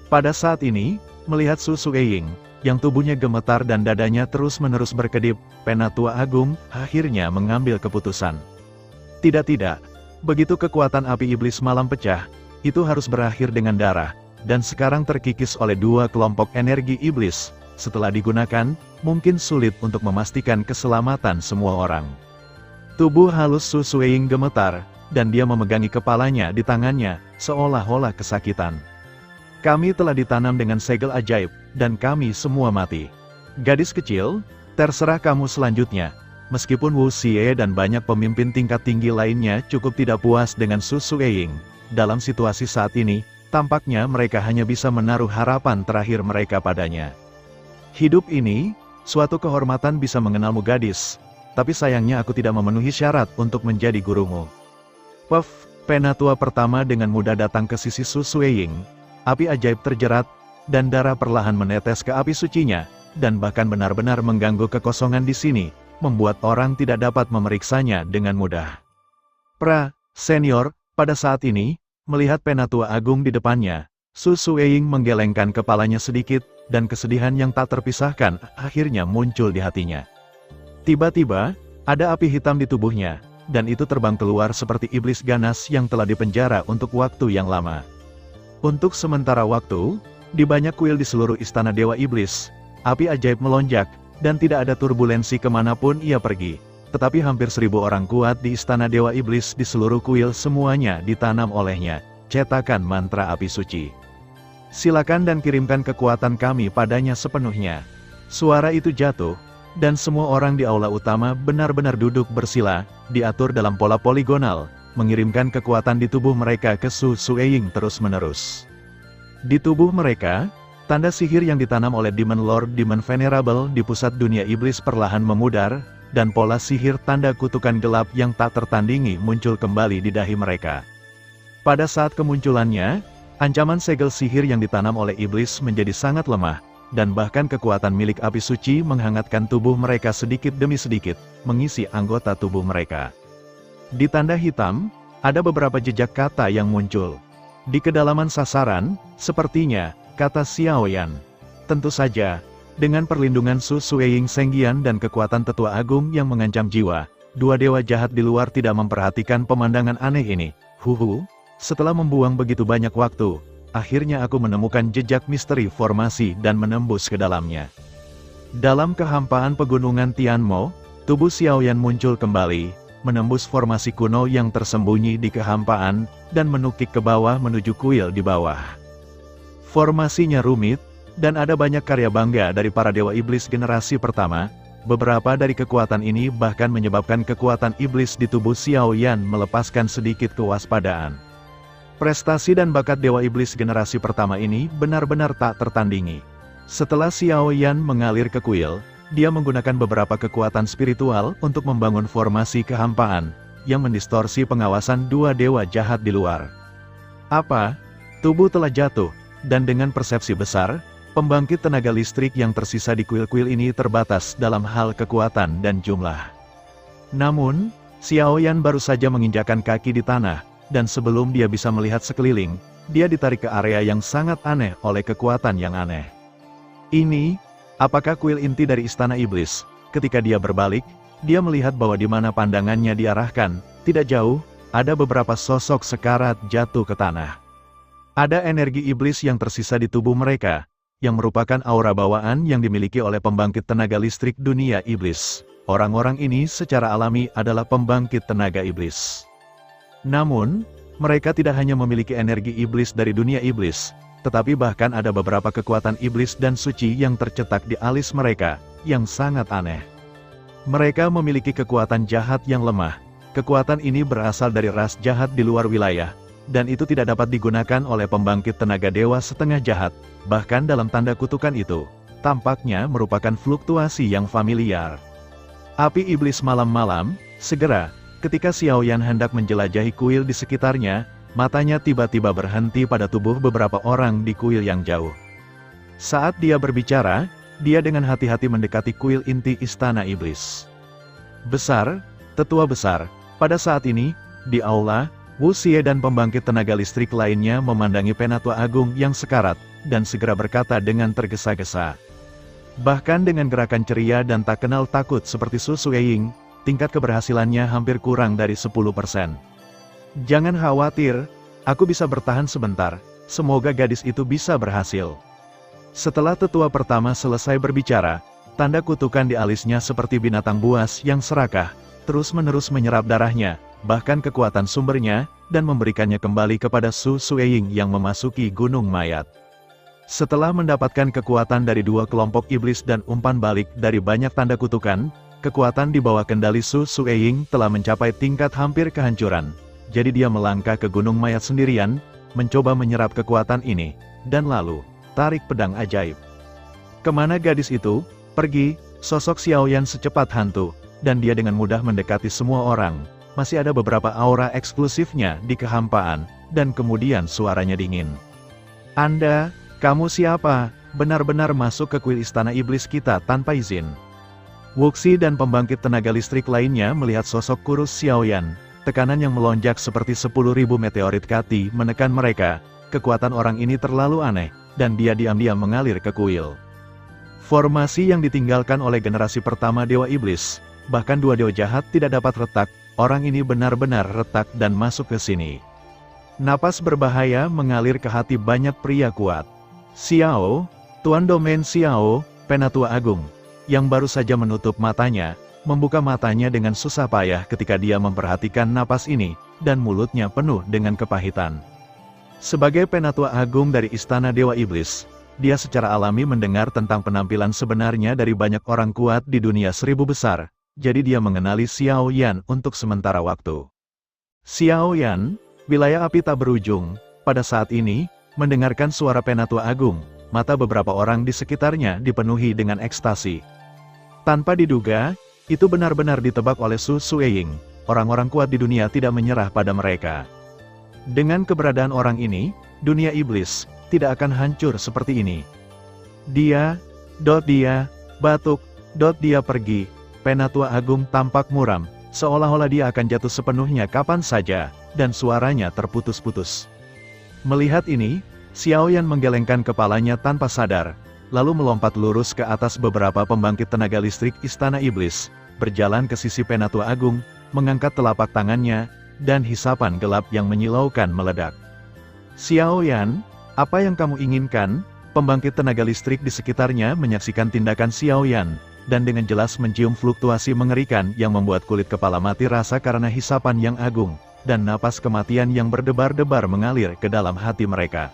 Pada saat ini, melihat Su Sueying, yang tubuhnya gemetar dan dadanya terus-menerus berkedip, Penatua Agung akhirnya mengambil keputusan. Tidak, begitu kekuatan api iblis malam pecah, itu harus berakhir dengan darah, dan sekarang terkikis oleh dua kelompok energi iblis. Setelah digunakan, mungkin sulit untuk memastikan keselamatan semua orang. Tubuh halus Su Sueying gemetar, dan dia memegangi kepalanya di tangannya, seolah-olah kesakitan. Kami telah ditanam dengan segel ajaib, dan kami semua mati. Gadis kecil, terserah kamu selanjutnya. Meskipun Wu Xie dan banyak pemimpin tingkat tinggi lainnya cukup tidak puas dengan Su Sueying, dalam situasi saat ini, tampaknya mereka hanya bisa menaruh harapan terakhir mereka padanya. Hidup ini, suatu kehormatan bisa mengenalmu gadis, tapi sayangnya aku tidak memenuhi syarat untuk menjadi gurumu. Puff, penatua pertama dengan mudah datang ke sisi Su Sueying. Api ajaib terjerat, dan darah perlahan menetes ke api sucinya, dan bahkan benar-benar mengganggu kekosongan di sini, membuat orang tidak dapat memeriksanya dengan mudah. Senior, pada saat ini, melihat penatua agung di depannya, Su Sueying menggelengkan kepalanya sedikit, dan kesedihan yang tak terpisahkan akhirnya muncul di hatinya. Tiba-tiba, ada api hitam di tubuhnya, dan itu terbang keluar seperti iblis ganas yang telah dipenjara untuk waktu yang lama. Untuk sementara waktu, di banyak kuil di seluruh istana Dewa Iblis, api ajaib melonjak, dan tidak ada turbulensi kemanapun ia pergi. Tetapi hampir 1000 orang kuat di istana Dewa Iblis di seluruh kuil semuanya ditanam olehnya, cetakan mantra api suci. Silakan dan kirimkan kekuatan kami padanya sepenuhnya. Suara itu jatuh, dan semua orang di aula utama benar-benar duduk bersila, diatur dalam pola poligonal, mengirimkan kekuatan di tubuh mereka ke Su Sueying terus-menerus. Di tubuh mereka, tanda sihir yang ditanam oleh Demon Lord Demon Venerable di pusat dunia iblis perlahan memudar, dan pola sihir tanda kutukan gelap yang tak tertandingi muncul kembali di dahi mereka. Pada saat kemunculannya, ancaman segel sihir yang ditanam oleh iblis menjadi sangat lemah, dan bahkan kekuatan milik api suci menghangatkan tubuh mereka sedikit demi sedikit, mengisi anggota tubuh mereka. Di tanda hitam, ada beberapa jejak kata yang muncul. Di kedalaman sasaran, sepertinya, kata Xiaoyan. Tentu saja, dengan perlindungan Su Sueying Senggian dan kekuatan tetua agung yang mengancam jiwa, dua dewa jahat di luar tidak memperhatikan pemandangan aneh ini. Setelah membuang begitu banyak waktu, akhirnya aku menemukan jejak misteri formasi dan menembus ke dalamnya. Dalam kehampaan pegunungan Tianmo, tubuh Xiaoyan muncul kembali, menembus formasi kuno yang tersembunyi di kehampaan, dan menukik ke bawah menuju kuil di bawah. Formasinya rumit, dan ada banyak karya bangga dari para dewa iblis generasi pertama. Beberapa dari kekuatan ini bahkan menyebabkan kekuatan iblis di tubuh Xiaoyan melepaskan sedikit kewaspadaan. Prestasi dan bakat dewa iblis generasi pertama ini benar-benar tak tertandingi. Setelah Xiaoyan mengalir ke kuil, dia menggunakan beberapa kekuatan spiritual untuk membangun formasi kehampaan, yang mendistorsi pengawasan dua dewa jahat di luar. Tubuh telah jatuh, dan dengan persepsi besar, pembangkit tenaga listrik yang tersisa di kuil-kuil ini terbatas dalam hal kekuatan dan jumlah. Namun, Xiaoyan baru saja menginjakkan kaki di tanah, dan sebelum dia bisa melihat sekeliling, dia ditarik ke area yang sangat aneh oleh kekuatan yang aneh. Ini, apakah kuil inti dari Istana Iblis? Ketika dia berbalik, dia melihat bahwa di mana pandangannya diarahkan, tidak jauh, ada beberapa sosok sekarat jatuh ke tanah. Ada energi iblis yang tersisa di tubuh mereka, yang merupakan aura bawaan yang dimiliki oleh pembangkit tenaga listrik dunia iblis. Orang-orang ini secara alami adalah pembangkit tenaga iblis. Namun, mereka tidak hanya memiliki energi iblis dari dunia iblis, tetapi bahkan ada beberapa kekuatan iblis dan suci yang tercetak di alis mereka, yang sangat aneh. Mereka memiliki kekuatan jahat yang lemah. Kekuatan ini berasal dari ras jahat di luar wilayah, dan itu tidak dapat digunakan oleh pembangkit tenaga dewa setengah jahat. Bahkan dalam tanda kutukan itu, tampaknya merupakan fluktuasi yang familiar. Api iblis malam-malam, segera, ketika Xiaoyan hendak menjelajahi kuil di sekitarnya, matanya tiba-tiba berhenti pada tubuh beberapa orang di kuil yang jauh. Saat dia berbicara, dia dengan hati-hati mendekati kuil inti Istana Iblis. Besar, tetua besar, pada saat ini, di aula, Wu Xie dan pembangkit tenaga listrik lainnya memandangi penatua agung yang sekarat, dan segera berkata dengan tergesa-gesa. Bahkan dengan gerakan ceria dan tak kenal takut seperti Su Sueying, tingkat keberhasilannya hampir kurang dari 10%. Jangan khawatir, aku bisa bertahan sebentar, semoga gadis itu bisa berhasil. Setelah tetua pertama selesai berbicara, tanda kutukan di alisnya seperti binatang buas yang serakah, terus-menerus menyerap darahnya, bahkan kekuatan sumbernya, dan memberikannya kembali kepada Su Sueying yang memasuki gunung mayat. Setelah mendapatkan kekuatan dari dua kelompok iblis dan umpan balik dari banyak tanda kutukan, kekuatan di bawah kendali Su Sueying telah mencapai tingkat hampir kehancuran. Jadi dia melangkah ke Gunung Mayat sendirian, mencoba menyerap kekuatan ini, dan lalu, tarik pedang ajaib. Kemana gadis itu? Pergi, sosok Xiaoyan secepat hantu, dan dia dengan mudah mendekati semua orang. Masih ada beberapa aura eksklusifnya di kehampaan, dan kemudian suaranya dingin. Anda, kamu siapa? Benar-benar masuk ke kuil istana iblis kita tanpa izin. Wuxi dan pembangkit tenaga listrik lainnya melihat sosok kurus Xiaoyan. Tekanan yang melonjak seperti 10.000 meteorit kati menekan mereka. Kekuatan orang ini terlalu aneh, dan dia diam-diam mengalir ke kuil. Formasi yang ditinggalkan oleh generasi pertama Dewa Iblis, bahkan dua dewa jahat tidak dapat retak, orang ini benar-benar retak dan masuk ke sini. Napas berbahaya mengalir ke hati banyak pria kuat. Xiao, Tuan Domain Xiao, Penatua Agung, yang baru saja menutup matanya, membuka matanya dengan susah payah ketika dia memperhatikan napas ini, dan mulutnya penuh dengan kepahitan. Sebagai Penatua Agung dari Istana Dewa Iblis, dia secara alami mendengar tentang penampilan sebenarnya dari banyak orang kuat di dunia 1000 besar, jadi dia mengenali Xiao Yan untuk sementara waktu. Xiao Yan, wilayah api tak berujung, pada saat ini, mendengarkan suara Penatua Agung, mata beberapa orang di sekitarnya dipenuhi dengan ekstasi. Tanpa diduga, itu benar-benar ditebak oleh Su Sueying. Orang-orang kuat di dunia tidak menyerah pada mereka. Dengan keberadaan orang ini, dunia iblis tidak akan hancur seperti ini. Dia batuk, dia pergi. Penatua Agung tampak muram, seolah-olah dia akan jatuh sepenuhnya kapan saja, dan suaranya terputus-putus. Melihat ini, Xiaoyan menggelengkan kepalanya tanpa sadar, lalu melompat lurus ke atas beberapa pembangkit tenaga listrik Istana Iblis, berjalan ke sisi Penatua Agung, mengangkat telapak tangannya, dan hisapan gelap yang menyilaukan meledak. Xiaoyan, apa yang kamu inginkan? Pembangkit tenaga listrik di sekitarnya menyaksikan tindakan Xiaoyan, dan dengan jelas mencium fluktuasi mengerikan yang membuat kulit kepala mati rasa karena hisapan yang agung, dan napas kematian yang berdebar-debar mengalir ke dalam hati mereka.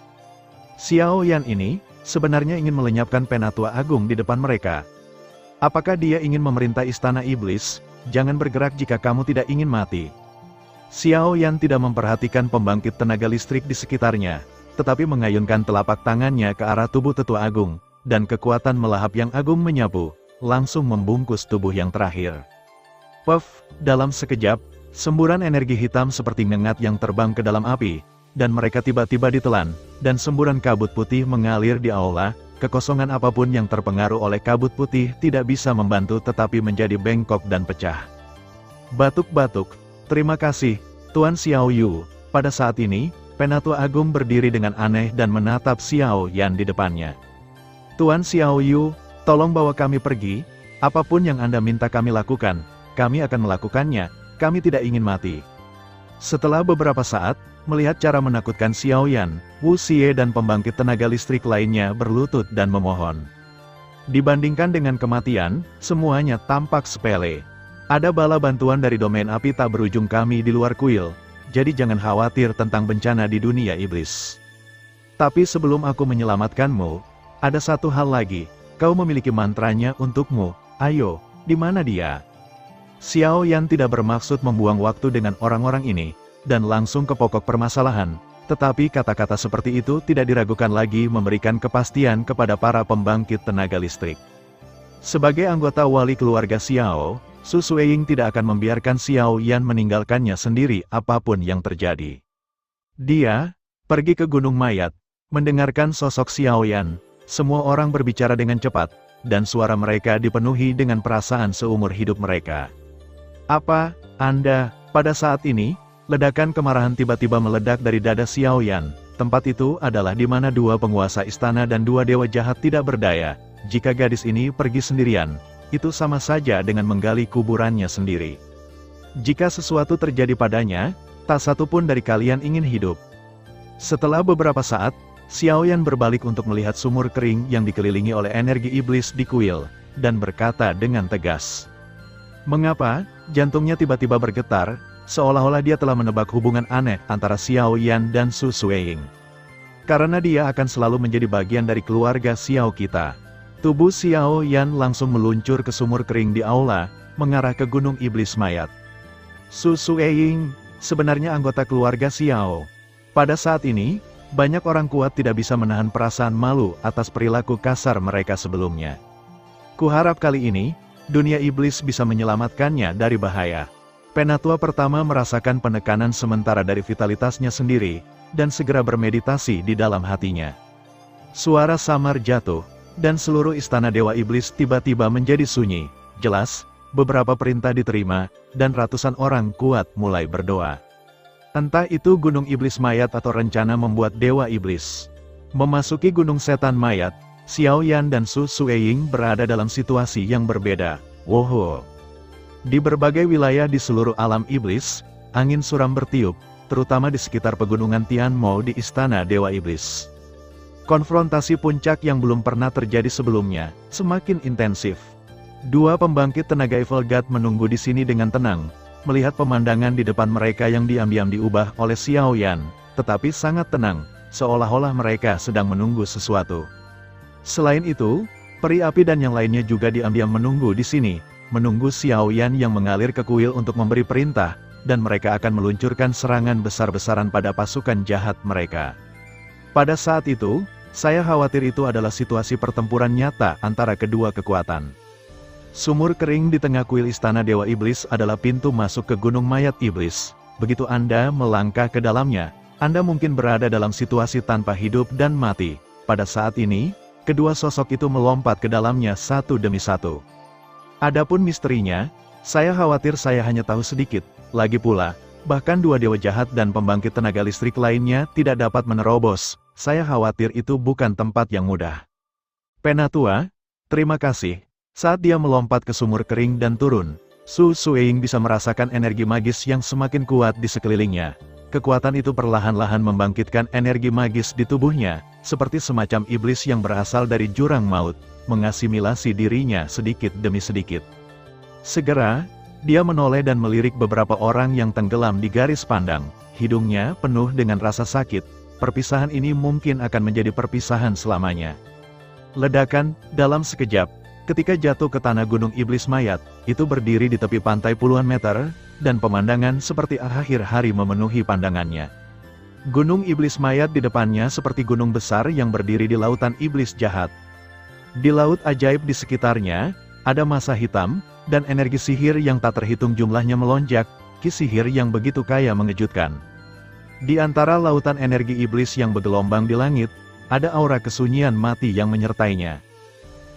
Xiaoyan ini, sebenarnya ingin melenyapkan Penatua Agung di depan mereka. Apakah dia ingin memerintah Istana Iblis? Jangan bergerak jika kamu tidak ingin mati. Xiaoyan tidak memperhatikan pembangkit tenaga listrik di sekitarnya, tetapi mengayunkan telapak tangannya ke arah tubuh Tetua Agung, dan kekuatan melahap yang agung menyapu, langsung membungkus tubuh yang terakhir. Puff, dalam sekejap, semburan energi hitam seperti ngengat yang terbang ke dalam api, dan mereka tiba-tiba ditelan, dan semburan kabut putih mengalir di aula. Kekosongan apapun yang terpengaruh oleh kabut putih tidak bisa membantu tetapi menjadi bengkok dan pecah. Batuk-batuk, terima kasih, Tuan Xiao Yu. Pada saat ini, Penatua Agung berdiri dengan aneh dan menatap Xiao Yan di depannya. Tuan Xiao Yu, tolong bawa kami pergi, apapun yang Anda minta kami lakukan, kami akan melakukannya, kami tidak ingin mati. Setelah beberapa saat, melihat cara menakutkan Xiao Yan, Wu Xie dan pembangkit tenaga listrik lainnya berlutut dan memohon. Dibandingkan dengan kematian, semuanya tampak sepele. Ada bala bantuan dari domain api tak berujung kami di luar kuil, jadi jangan khawatir tentang bencana di dunia iblis. Tapi sebelum aku menyelamatkanmu, ada satu hal lagi, kau memiliki mantranya untukmu, ayo, di mana dia? Xiao Yan tidak bermaksud membuang waktu dengan orang-orang ini, dan langsung ke pokok permasalahan, tetapi kata-kata seperti itu tidak diragukan lagi memberikan kepastian kepada para pembangkit tenaga listrik. Sebagai anggota wali keluarga Xiao, Su Sueying tidak akan membiarkan Xiao Yan meninggalkannya sendiri apapun yang terjadi. Dia pergi ke Gunung Mayat, mendengarkan sosok Xiao Yan. Semua orang berbicara dengan cepat, dan suara mereka dipenuhi dengan perasaan seumur hidup mereka. Apa, Anda, pada saat ini? Ledakan kemarahan tiba-tiba meledak dari dada Xiao Yan. Tempat itu adalah di mana dua penguasa istana dan dua dewa jahat tidak berdaya. Jika gadis ini pergi sendirian, itu sama saja dengan menggali kuburannya sendiri. Jika sesuatu terjadi padanya, tak satu pun dari kalian ingin hidup. Setelah beberapa saat, Xiao Yan berbalik untuk melihat sumur kering yang dikelilingi oleh energi iblis di kuil, dan berkata dengan tegas. Mengapa? Jantungnya tiba-tiba bergetar, seolah-olah dia telah menebak hubungan aneh antara Xiao Yan dan Su Sueying. Karena dia akan selalu menjadi bagian dari keluarga Xiao kita. Tubuh Xiao Yan langsung meluncur ke sumur kering di aula, mengarah ke Gunung Iblis Mayat. Su Sueying, sebenarnya anggota keluarga Xiao. Pada saat ini, banyak orang kuat tidak bisa menahan perasaan malu atas perilaku kasar mereka sebelumnya. Kuharap kali ini, dunia iblis bisa menyelamatkannya dari bahaya. Penatua pertama merasakan penekanan sementara dari vitalitasnya sendiri, dan segera bermeditasi di dalam hatinya. Suara samar jatuh, dan seluruh istana Dewa Iblis tiba-tiba menjadi sunyi. Jelas, beberapa perintah diterima, dan ratusan orang kuat mulai berdoa. Entah itu Gunung Iblis Mayat atau rencana membuat Dewa Iblis. Memasuki Gunung Setan Mayat, Xiao Yan dan Su Sueying berada dalam situasi yang berbeda. Woho! Di berbagai wilayah di seluruh alam iblis, angin suram bertiup, terutama di sekitar pegunungan Tianmo di Istana Dewa Iblis. Konfrontasi puncak yang belum pernah terjadi sebelumnya, semakin intensif. Dua pembangkit tenaga Evil God menunggu di sini dengan tenang, melihat pemandangan di depan mereka yang diam-diam diubah oleh Xiao Yan, tetapi sangat tenang, seolah-olah mereka sedang menunggu sesuatu. Selain itu, peri api dan yang lainnya juga diam-diam menunggu di sini, menunggu Xiao Yan yang mengalir ke kuil untuk memberi perintah, dan mereka akan meluncurkan serangan besar-besaran pada pasukan jahat mereka. Pada saat itu, saya khawatir itu adalah situasi pertempuran nyata antara kedua kekuatan. Sumur kering di tengah kuil Istana Dewa Iblis adalah pintu masuk ke Gunung Mayat Iblis. Begitu Anda melangkah ke dalamnya, Anda mungkin berada dalam situasi tanpa hidup dan mati. Pada saat ini, kedua sosok itu melompat ke dalamnya satu demi satu. Adapun misterinya, saya khawatir saya hanya tahu sedikit. Lagi pula, bahkan dua dewa jahat dan pembangkit tenaga listrik lainnya tidak dapat menerobos. Saya khawatir itu bukan tempat yang mudah. Penatua, terima kasih. Saat dia melompat ke sumur kering dan turun, Su Sueying bisa merasakan energi magis yang semakin kuat di sekelilingnya. Kekuatan itu perlahan-lahan membangkitkan energi magis di tubuhnya, seperti semacam iblis yang berasal dari jurang maut, mengasimilasi dirinya sedikit demi sedikit. Segera, dia menoleh dan melirik beberapa orang yang tenggelam di garis pandang. Hidungnya penuh dengan rasa sakit. Perpisahan ini mungkin akan menjadi perpisahan selamanya. Ledakan, dalam sekejap, ketika jatuh ke tanah Gunung Iblis Mayat, itu berdiri di tepi pantai puluhan meter, dan pemandangan seperti akhir hari memenuhi pandangannya. Gunung Iblis Mayat di depannya seperti gunung besar yang berdiri di lautan iblis jahat. Di laut ajaib di sekitarnya, ada massa hitam, dan energi sihir yang tak terhitung jumlahnya melonjak, ki sihir yang begitu kaya mengejutkan. Di antara lautan energi iblis yang bergelombang di langit, ada aura kesunyian mati yang menyertainya.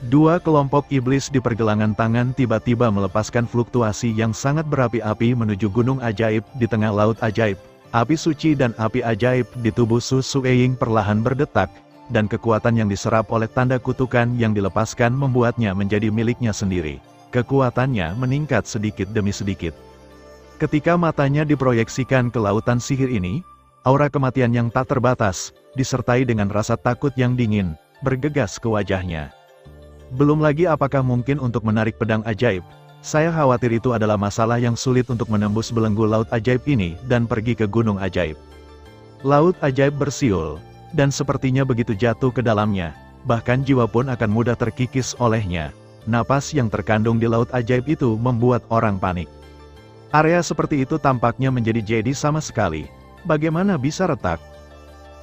Dua kelompok iblis di pergelangan tangan tiba-tiba melepaskan fluktuasi yang sangat berapi-api menuju gunung ajaib di tengah laut ajaib. Api suci dan api ajaib di tubuh Su Sueying perlahan berdetak, dan kekuatan yang diserap oleh tanda kutukan yang dilepaskan membuatnya menjadi miliknya sendiri. Kekuatannya meningkat sedikit demi sedikit. Ketika matanya diproyeksikan ke lautan sihir ini, aura kematian yang tak terbatas, disertai dengan rasa takut yang dingin, bergegas ke wajahnya. Belum lagi apakah mungkin untuk menarik pedang ajaib. Saya khawatir itu adalah masalah yang sulit untuk menembus belenggu laut ajaib ini dan pergi ke gunung ajaib. Laut ajaib bersiul, dan sepertinya begitu jatuh ke dalamnya, bahkan jiwa pun akan mudah terkikis olehnya. Napas yang terkandung di laut ajaib itu membuat orang panik. Area seperti itu tampaknya menjadi jedi sama sekali. Bagaimana bisa retak?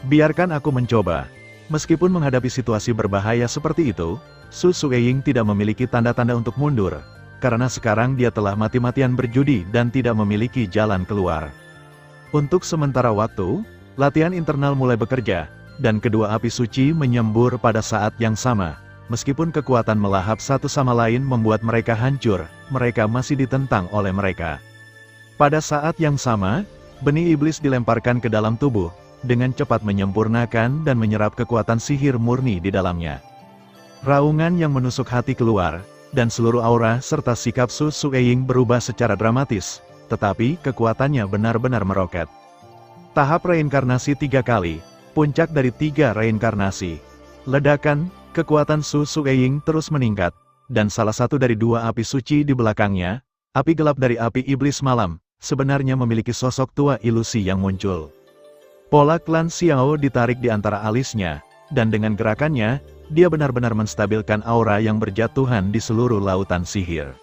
Biarkan aku mencoba. Meskipun menghadapi situasi berbahaya seperti itu, Su Sueying tidak memiliki tanda-tanda untuk mundur, karena sekarang dia telah mati-matian berjudi dan tidak memiliki jalan keluar. Untuk sementara waktu, latihan internal mulai bekerja, dan kedua api suci menyembur pada saat yang sama. Meskipun kekuatan melahap satu sama lain membuat mereka hancur, mereka masih ditentang oleh mereka. Pada saat yang sama, benih iblis dilemparkan ke dalam tubuh, dengan cepat menyempurnakan dan menyerap kekuatan sihir murni di dalamnya. Raungan yang menusuk hati keluar, dan seluruh aura serta sikap Su Sueying berubah secara dramatis, tetapi kekuatannya benar-benar meroket. Tahap reinkarnasi 3 kali, puncak dari 3 reinkarnasi. Ledakan, kekuatan Su Sueying terus meningkat, dan salah satu dari 2 api suci di belakangnya, api gelap dari api iblis malam, sebenarnya memiliki sosok tua ilusi yang muncul. Pola klan Xiao ditarik di antara alisnya, dan dengan gerakannya, dia benar-benar menstabilkan aura yang berjatuhan di seluruh lautan sihir.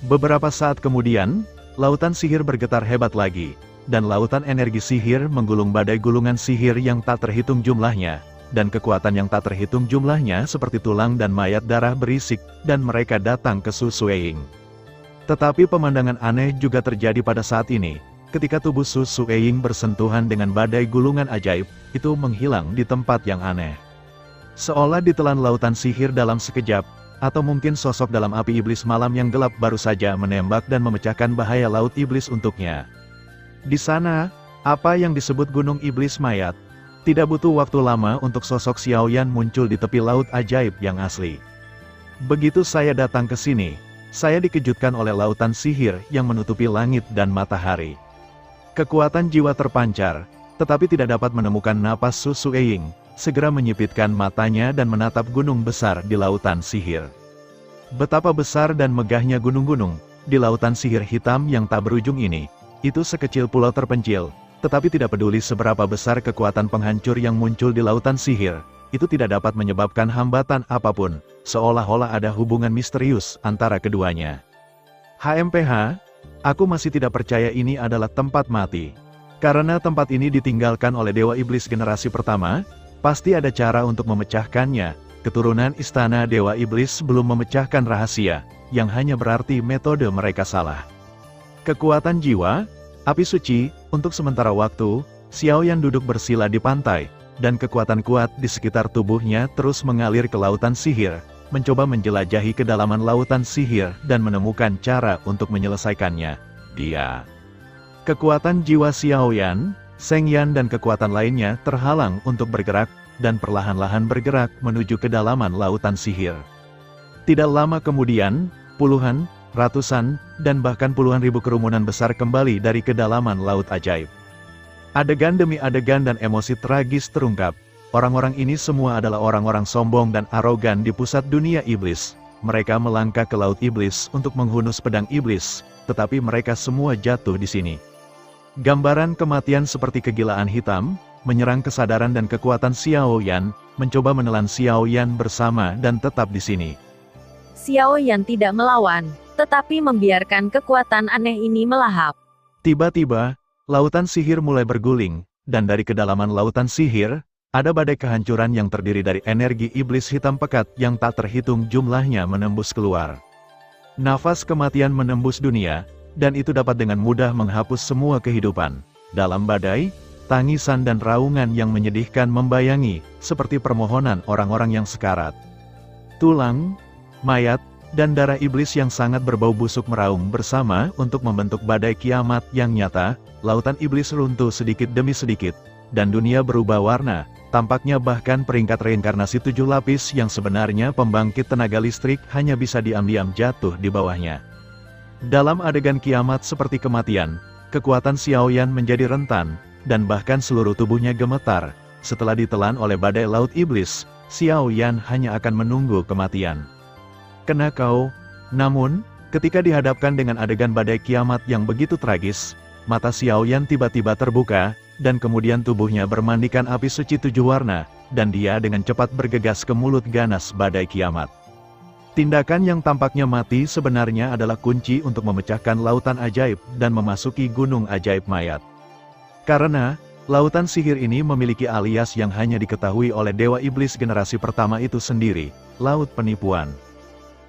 Beberapa saat kemudian, lautan sihir bergetar hebat lagi, dan lautan energi sihir menggulung badai gulungan sihir yang tak terhitung jumlahnya, dan kekuatan yang tak terhitung jumlahnya seperti tulang dan mayat darah berisik, dan mereka datang ke Su Sueying. Tetapi pemandangan aneh juga terjadi pada saat ini, ketika tubuh Su Sueying bersentuhan dengan badai gulungan ajaib, itu menghilang di tempat yang aneh. Seolah ditelan lautan sihir dalam sekejap, atau mungkin sosok dalam api iblis malam yang gelap baru saja menembak dan memecahkan bahaya laut iblis untuknya. Di sana, apa yang disebut Gunung Iblis Mayat, tidak butuh waktu lama untuk sosok Xiaoyan muncul di tepi laut ajaib yang asli. Begitu saya datang ke sini, saya dikejutkan oleh lautan sihir yang menutupi langit dan matahari. Kekuatan jiwa terpancar, tetapi tidak dapat menemukan napas Su Sueying, segera menyipitkan matanya dan menatap gunung besar di lautan sihir. Betapa besar dan megahnya gunung-gunung di lautan sihir hitam yang tak berujung ini. Itu sekecil pulau terpencil, tetapi tidak peduli seberapa besar kekuatan penghancur yang muncul di lautan sihir, itu tidak dapat menyebabkan hambatan apapun, seolah-olah ada hubungan misterius antara keduanya. HMPH, aku masih tidak percaya ini adalah tempat mati. Karena tempat ini ditinggalkan oleh Dewa Iblis generasi pertama, pasti ada cara untuk memecahkannya. Keturunan istana Dewa Iblis belum memecahkan rahasia, yang hanya berarti metode mereka salah. Kekuatan jiwa, api suci, untuk sementara waktu, Xiaoyan duduk bersila di pantai, dan kekuatan kuat di sekitar tubuhnya terus mengalir ke lautan sihir, mencoba menjelajahi kedalaman lautan sihir dan menemukan cara untuk menyelesaikannya. Kekuatan jiwa Xiaoyan, Shengyan dan kekuatan lainnya terhalang untuk bergerak, dan perlahan-lahan bergerak menuju kedalaman lautan sihir. Tidak lama kemudian, puluhan, ratusan, dan bahkan puluhan ribu kerumunan besar kembali dari kedalaman laut ajaib. Adegan demi adegan dan emosi tragis terungkap. Orang-orang ini semua adalah orang-orang sombong dan arogan di pusat dunia iblis. Mereka melangkah ke laut iblis untuk menghunus pedang iblis, tetapi mereka semua jatuh di sini. Gambaran kematian seperti kegilaan hitam, menyerang kesadaran dan kekuatan Xiaoyan, mencoba menelan Xiaoyan bersama dan tetap di sini. Xiaoyan tidak melawan, tetapi membiarkan kekuatan aneh ini melahap. Tiba-tiba, lautan sihir mulai berguling, dan dari kedalaman lautan sihir, ada badai kehancuran yang terdiri dari energi iblis hitam pekat yang tak terhitung jumlahnya menembus keluar. Nafas kematian menembus dunia, dan itu dapat dengan mudah menghapus semua kehidupan. Dalam badai, tangisan dan raungan yang menyedihkan membayangi, seperti permohonan orang-orang yang sekarat. Tulang, mayat, dan darah iblis yang sangat berbau busuk meraung bersama untuk membentuk badai kiamat yang nyata. Lautan iblis runtuh sedikit demi sedikit, dan dunia berubah warna. Tampaknya bahkan peringkat reinkarnasi 7 lapis yang sebenarnya pembangkit tenaga listrik hanya bisa diam-diam jatuh di bawahnya. Dalam adegan kiamat seperti kematian, kekuatan Xiaoyan menjadi rentan, dan bahkan seluruh tubuhnya gemetar. Setelah ditelan oleh badai laut iblis, Xiaoyan hanya akan menunggu kematian. Kena kau. Namun, ketika dihadapkan dengan adegan badai kiamat yang begitu tragis, mata Xiaoyan tiba-tiba terbuka, dan kemudian tubuhnya bermandikan api suci 7 warna, dan dia dengan cepat bergegas ke mulut ganas badai kiamat. Tindakan yang tampaknya mati sebenarnya adalah kunci untuk memecahkan lautan ajaib dan memasuki gunung ajaib mayat. Karena, lautan sihir ini memiliki alias yang hanya diketahui oleh Dewa Iblis generasi pertama itu sendiri, Laut Penipuan.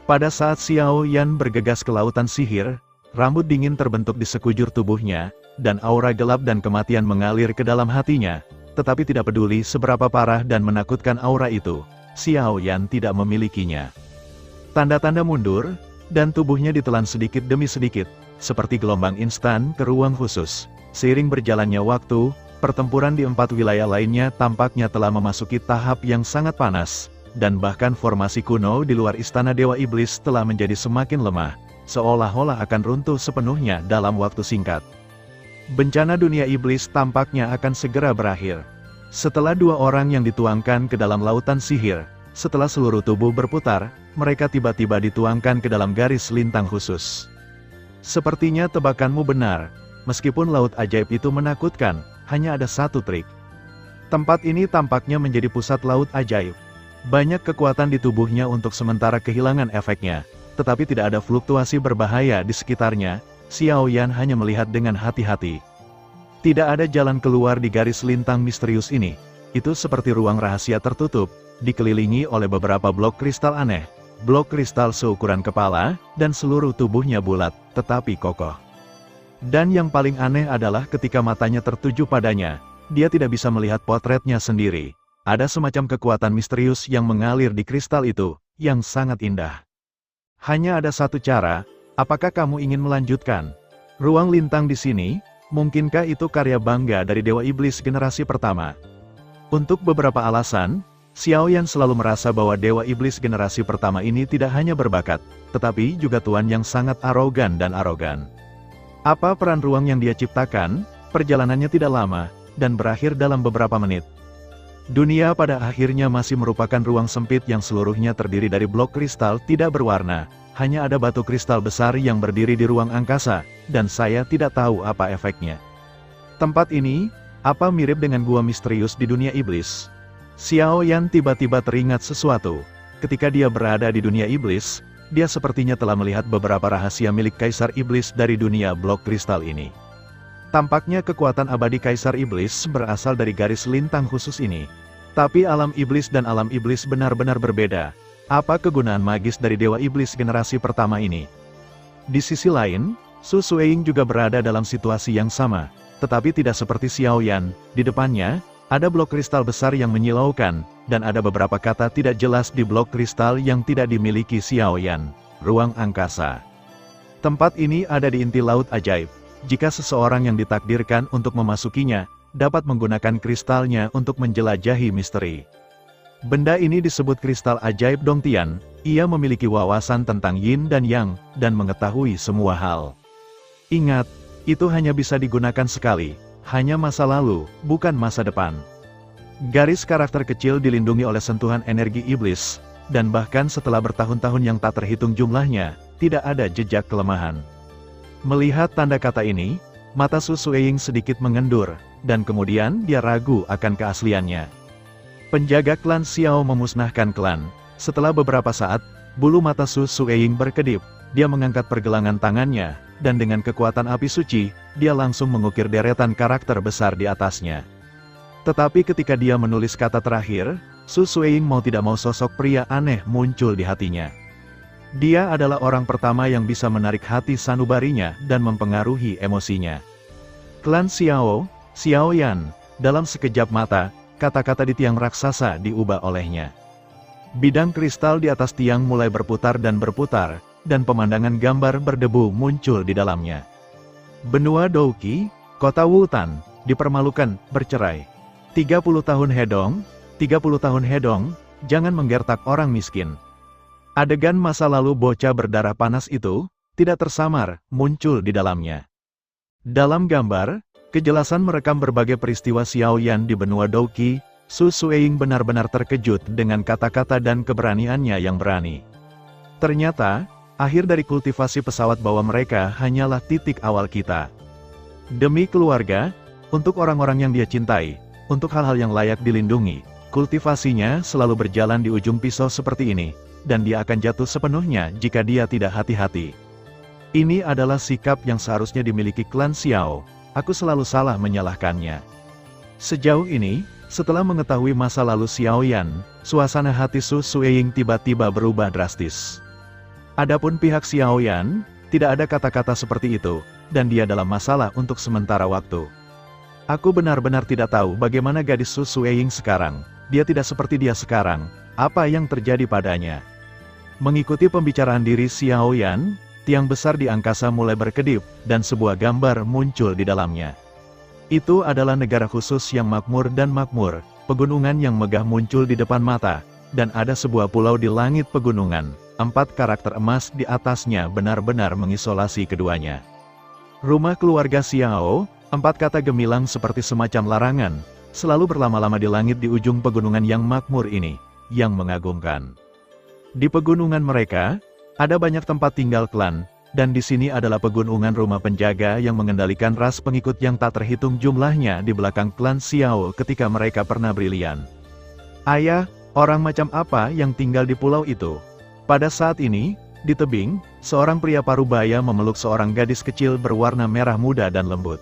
Pada saat Xiaoyan bergegas ke lautan sihir, rambut dingin terbentuk di sekujur tubuhnya, dan aura gelap dan kematian mengalir ke dalam hatinya, tetapi tidak peduli seberapa parah dan menakutkan aura itu, Xiaoyan tidak memilikinya. Tanda-tanda mundur, dan tubuhnya ditelan sedikit demi sedikit, seperti gelombang instan ke ruang khusus. Seiring berjalannya waktu, pertempuran di 4 wilayah lainnya tampaknya telah memasuki tahap yang sangat panas, dan bahkan formasi kuno di luar istana Dewa Iblis telah menjadi semakin lemah, seolah-olah akan runtuh sepenuhnya dalam waktu singkat. Bencana dunia iblis tampaknya akan segera berakhir. Setelah 2 orang yang dituangkan ke dalam lautan sihir, setelah seluruh tubuh berputar, mereka tiba-tiba dituangkan ke dalam garis lintang khusus. Sepertinya tebakanmu benar, meskipun laut ajaib itu menakutkan, hanya ada satu trik. Tempat ini tampaknya menjadi pusat laut ajaib. Banyak kekuatan di tubuhnya untuk sementara kehilangan efeknya, tetapi tidak ada fluktuasi berbahaya di sekitarnya. Xiao Yan hanya melihat dengan hati-hati. Tidak ada jalan keluar di garis lintang misterius ini. Itu seperti ruang rahasia tertutup, dikelilingi oleh beberapa blok kristal aneh. Blok kristal seukuran kepala, dan seluruh tubuhnya bulat, tetapi kokoh. Dan yang paling aneh adalah ketika matanya tertuju padanya, dia tidak bisa melihat potretnya sendiri. Ada semacam kekuatan misterius yang mengalir di kristal itu, yang sangat indah. Hanya ada satu cara. Apakah kamu ingin melanjutkan? Ruang lintang di sini, mungkinkah itu karya bangga dari Dewa Iblis generasi pertama? Untuk beberapa alasan, Xiao Yan selalu merasa bahwa Dewa Iblis generasi pertama ini tidak hanya berbakat, tetapi juga tuan yang sangat arogan dan arogan. Apa peran ruang yang dia ciptakan? Perjalanannya tidak lama, dan berakhir dalam beberapa menit. Dunia pada akhirnya masih merupakan ruang sempit yang seluruhnya terdiri dari blok kristal tidak berwarna. Hanya ada batu kristal besar yang berdiri di ruang angkasa, dan saya tidak tahu apa efeknya. Tempat ini, apa mirip dengan gua misterius di dunia iblis? Xiao Yan tiba-tiba teringat sesuatu. Ketika dia berada di dunia iblis, dia sepertinya telah melihat beberapa rahasia milik Kaisar Iblis dari dunia blok kristal ini. Tampaknya kekuatan abadi Kaisar Iblis berasal dari garis lintang khusus ini. Tapi alam iblis dan alam iblis benar-benar berbeda. Apa kegunaan magis dari Dewa Iblis generasi pertama ini? Di sisi lain, Su Sueying juga berada dalam situasi yang sama, tetapi tidak seperti Xiao Yan. Di depannya, ada blok kristal besar yang menyilaukan, dan ada beberapa kata tidak jelas di blok kristal yang tidak dimiliki Xiao Yan. Ruang angkasa. Tempat ini ada di inti laut ajaib. Jika seseorang yang ditakdirkan untuk memasukinya, dapat menggunakan kristalnya untuk menjelajahi misteri. Benda ini disebut kristal ajaib Dongtian. Ia memiliki wawasan tentang yin dan yang, dan mengetahui semua hal. Ingat, itu hanya bisa digunakan sekali, hanya masa lalu, bukan masa depan. Garis karakter kecil dilindungi oleh sentuhan energi iblis, dan bahkan setelah bertahun-tahun yang tak terhitung jumlahnya, tidak ada jejak kelemahan. Melihat tanda kata ini, mata Su Sueying sedikit mengendur, dan kemudian dia ragu akan keasliannya. Penjaga klan Xiao memusnahkan klan. Setelah beberapa saat, bulu mata Su Sueying berkedip. Dia mengangkat pergelangan tangannya, dan dengan kekuatan api suci, dia langsung mengukir deretan karakter besar di atasnya. Tetapi ketika dia menulis kata terakhir, Su Sueying mau tidak mau sosok pria aneh muncul di hatinya. Dia adalah orang pertama yang bisa menarik hati sanubarinya dan mempengaruhi emosinya. Klan Xiao, Xiao Yan, dalam sekejap mata, kata-kata di tiang raksasa diubah olehnya. Bidang kristal di atas tiang mulai berputar, dan pemandangan gambar berdebu muncul di dalamnya. Benua Douqi, kota Wutan, dipermalukan, bercerai. 30 tahun Hedong, 30 tahun Hedong, jangan menggertak orang miskin. Adegan masa lalu bocah berdarah panas itu, tidak tersamar, muncul di dalamnya. Dalam gambar, kejelasan merekam berbagai peristiwa Xiao Yan di benua Douqi. Su Sueying benar-benar terkejut dengan kata-kata dan keberaniannya yang berani. Ternyata, akhir dari kultivasi pesawat bawah mereka hanyalah titik awal kita. Demi keluarga, untuk orang-orang yang dia cintai, untuk hal-hal yang layak dilindungi, kultivasinya selalu berjalan di ujung pisau seperti ini, dan dia akan jatuh sepenuhnya jika dia tidak hati-hati. Ini adalah sikap yang seharusnya dimiliki klan Xiao. Aku selalu salah menyalahkannya. Sejauh ini, setelah mengetahui masa lalu Xiao Yan, suasana hati Su Sueying tiba-tiba berubah drastis. Adapun pihak Xiao Yan, tidak ada kata-kata seperti itu, dan dia dalam masalah untuk sementara waktu. Aku benar-benar tidak tahu bagaimana gadis Su Sueying sekarang. Dia tidak seperti dia sekarang. Apa yang terjadi padanya? Mengikuti pembicaraan diri Xiao Yan, tiang besar di angkasa mulai berkedip, dan sebuah gambar muncul di dalamnya. Itu adalah negara khusus yang makmur dan makmur. Pegunungan yang megah muncul di depan mata, dan ada sebuah pulau di langit pegunungan. 4 karakter emas di atasnya benar-benar mengisolasi keduanya. Rumah keluarga Xiao, 4 kata gemilang seperti semacam larangan, selalu berlama-lama di langit di ujung pegunungan yang makmur ini, yang mengagumkan. Di pegunungan mereka, ada banyak tempat tinggal klan, dan di sini adalah pegunungan rumah penjaga yang mengendalikan ras pengikut yang tak terhitung jumlahnya di belakang klan Xiao ketika mereka pernah brilian. Ayah, orang macam apa yang tinggal di pulau itu? Pada saat ini, Di tebing, seorang pria parubaya memeluk seorang gadis kecil berwarna merah muda dan lembut.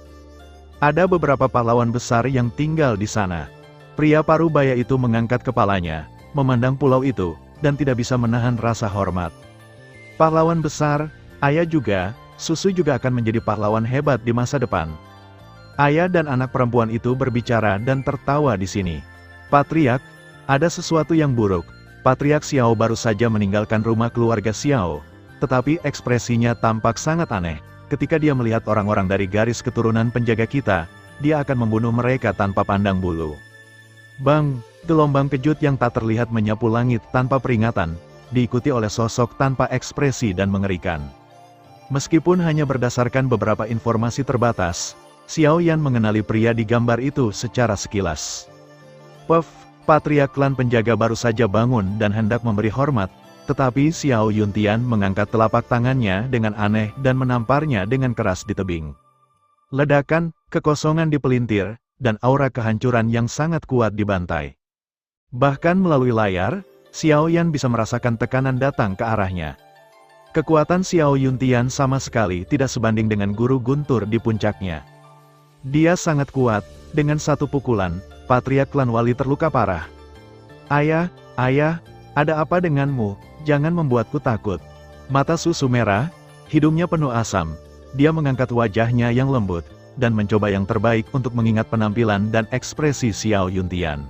Ada beberapa pahlawan besar yang tinggal di sana. Pria parubaya itu mengangkat kepalanya, memandang pulau itu, dan tidak bisa menahan rasa hormat. Pahlawan besar, ayah juga, Susu juga akan menjadi pahlawan hebat di masa depan. Ayah dan anak perempuan itu berbicara dan tertawa di sini. Patriark, ada sesuatu yang buruk. Patriark Xiao baru saja meninggalkan rumah keluarga Xiao, tetapi ekspresinya tampak sangat aneh. Ketika dia melihat orang-orang dari garis keturunan penjaga kita, dia akan membunuh mereka tanpa pandang bulu. Bang, gelombang kejut yang tak terlihat menyapu langit tanpa peringatan, diikuti oleh sosok tanpa ekspresi dan mengerikan. Meskipun hanya berdasarkan beberapa informasi terbatas, Xiao Yan mengenali pria di gambar itu secara sekilas. Puff, Patriark klan penjaga baru saja bangun dan hendak memberi hormat, tetapi Xiao Yuntian mengangkat telapak tangannya dengan aneh dan menamparnya dengan keras di tebing. Ledakan, kekosongan dipelintir, dan aura kehancuran yang sangat kuat dibantai. Bahkan melalui layar, Xiao Yan bisa merasakan tekanan datang ke arahnya. Kekuatan Xiao Yuntian sama sekali tidak sebanding dengan guru guntur di puncaknya. Dia sangat kuat, dengan satu pukulan, Patriark klan Wali terluka parah. Ayah, ada apa denganmu? Jangan membuatku takut. Mata Susu merah, hidungnya penuh asam. Dia mengangkat wajahnya yang lembut, dan mencoba yang terbaik untuk mengingat penampilan dan ekspresi Xiao Yuntian.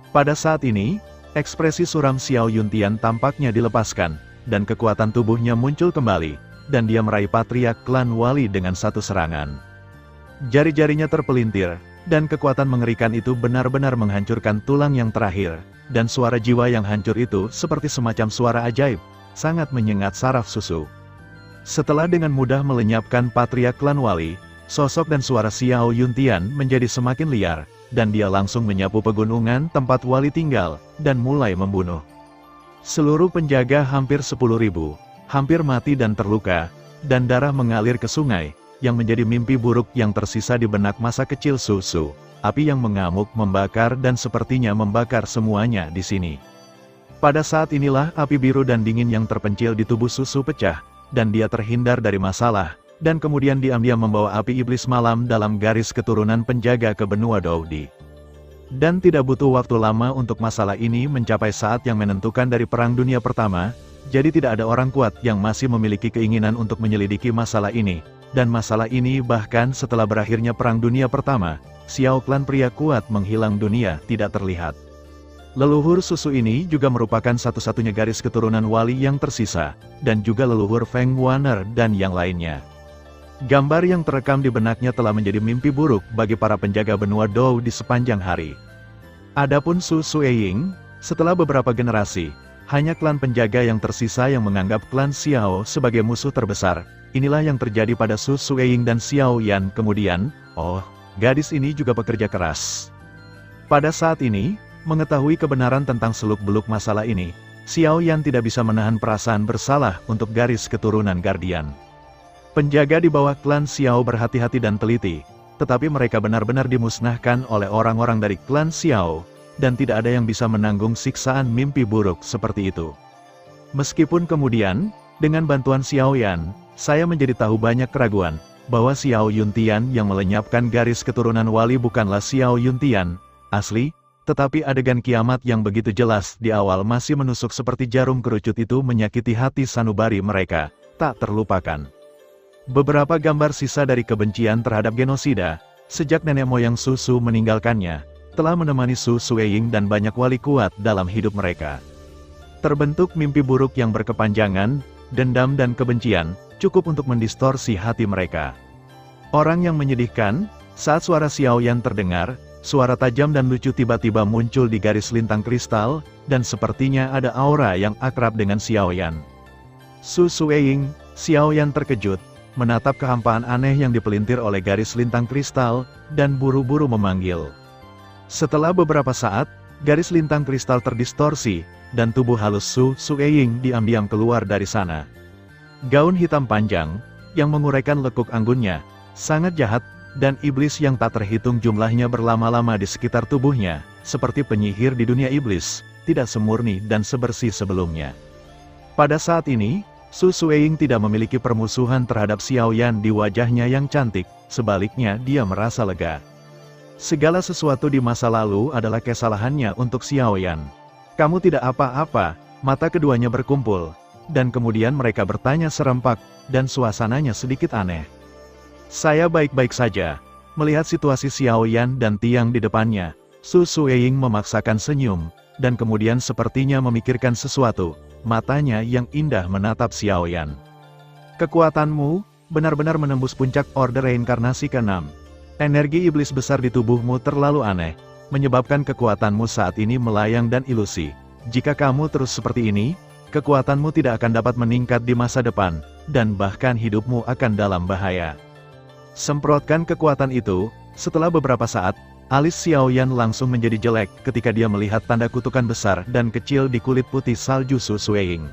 Pada saat ini, ekspresi suram Xiao Yuntian tampaknya dilepaskan, dan kekuatan tubuhnya muncul kembali, dan dia meraih Patriark klan Wali dengan satu serangan. Jari-jarinya terpelintir, dan kekuatan mengerikan itu benar-benar menghancurkan tulang yang terakhir, dan suara jiwa yang hancur itu seperti semacam suara ajaib, sangat menyengat saraf Susu. Setelah dengan mudah melenyapkan Patriark klan Wali, sosok dan suara Xiao Yuntian menjadi semakin liar, dan dia langsung menyapu pegunungan tempat Wali tinggal, dan mulai membunuh. Seluruh penjaga hampir 10.000, hampir mati dan terluka, dan darah mengalir ke sungai, yang menjadi mimpi buruk yang tersisa di benak masa kecil Susu. Api yang mengamuk membakar dan sepertinya membakar semuanya di sini. Pada saat inilah api biru dan dingin yang terpencil di tubuh Susu pecah, dan dia terhindar dari masalah, dan kemudian diam-diam membawa api iblis malam dalam garis keturunan penjaga ke benua Doudi. Dan tidak butuh waktu lama untuk masalah ini mencapai saat yang menentukan dari Perang Dunia Pertama, jadi tidak ada orang kuat yang masih memiliki keinginan untuk menyelidiki masalah ini. Dan masalah ini bahkan setelah berakhirnya Perang Dunia Pertama, Xiao klan pria kuat menghilang dunia tidak terlihat. Leluhur Susu ini juga merupakan satu-satunya garis keturunan Wali yang tersisa, dan juga leluhur Feng Wanner dan yang lainnya. Gambar yang terekam di benaknya telah menjadi mimpi buruk bagi para penjaga benua Dou di sepanjang hari. Adapun Su Sueying, setelah beberapa generasi, hanya klan penjaga yang tersisa yang menganggap klan Xiao sebagai musuh terbesar. Inilah yang terjadi pada Su Sueying dan Xiao Yan kemudian. Oh, gadis ini juga bekerja keras. Pada saat ini, mengetahui kebenaran tentang seluk-beluk masalah ini, Xiao Yan tidak bisa menahan perasaan bersalah untuk garis keturunan Guardian. Penjaga di bawah klan Xiao berhati-hati dan teliti, tetapi mereka benar-benar dimusnahkan oleh orang-orang dari klan Xiao, dan tidak ada yang bisa menanggung siksaan mimpi buruk seperti itu. Meskipun kemudian, dengan bantuan Xiao Yan, saya menjadi tahu banyak keraguan, bahwa Xiao Yuntian yang melenyapkan garis keturunan Wali bukanlah Xiao Yuntian asli, tetapi adegan kiamat yang begitu jelas di awal masih menusuk seperti jarum kerucut itu menyakiti hati sanubari mereka, tak terlupakan. Beberapa gambar sisa dari kebencian terhadap genosida, sejak nenek moyang Susu meninggalkannya, telah menemani Su Sueying dan banyak wali kuat dalam hidup mereka. Terbentuk mimpi buruk yang berkepanjangan, dendam dan kebencian, cukup untuk mendistorsi hati mereka. Orang yang menyedihkan, saat suara Xiao Yan terdengar, suara tajam dan lucu tiba-tiba muncul di garis lintang kristal, dan sepertinya ada aura yang akrab dengan Xiao Yan. Su Sueying, Xiao Yan terkejut, menatap kehampaan aneh yang dipelintir oleh garis lintang kristal, dan buru-buru memanggil. Setelah beberapa saat, garis lintang kristal terdistorsi, dan tubuh halus Su Sueying diam-diam keluar dari sana. Gaun hitam panjang, yang menguraikan lekuk anggunnya, sangat jahat, dan iblis yang tak terhitung jumlahnya berlama-lama di sekitar tubuhnya, seperti penyihir di dunia iblis, tidak semurni dan sebersih sebelumnya. Pada saat ini, Su Sueying tidak memiliki permusuhan terhadap Xiaoyan di wajahnya yang cantik, sebaliknya dia merasa lega. Segala sesuatu di masa lalu adalah kesalahannya untuk Xiaoyan. Kamu tidak apa-apa, mata keduanya berkumpul, dan kemudian mereka bertanya serempak, dan suasananya sedikit aneh. Saya baik-baik saja. Melihat situasi Xiaoyan dan Tiang di depannya, Su Sueying memaksakan senyum, dan kemudian sepertinya memikirkan sesuatu. Matanya yang indah menatap Xiaoyan. Kekuatanmu benar-benar menembus puncak order reinkarnasi ke-6. Energi iblis besar di tubuhmu terlalu aneh, menyebabkan kekuatanmu saat ini melayang dan ilusi. Jika kamu terus seperti ini, kekuatanmu tidak akan dapat meningkat di masa depan, dan bahkan hidupmu akan dalam bahaya. Semprotkan kekuatan itu. Setelah beberapa saat, alis Xiaoyan langsung menjadi jelek ketika dia melihat tanda kutukan besar dan kecil di kulit putih salju Su Sueying.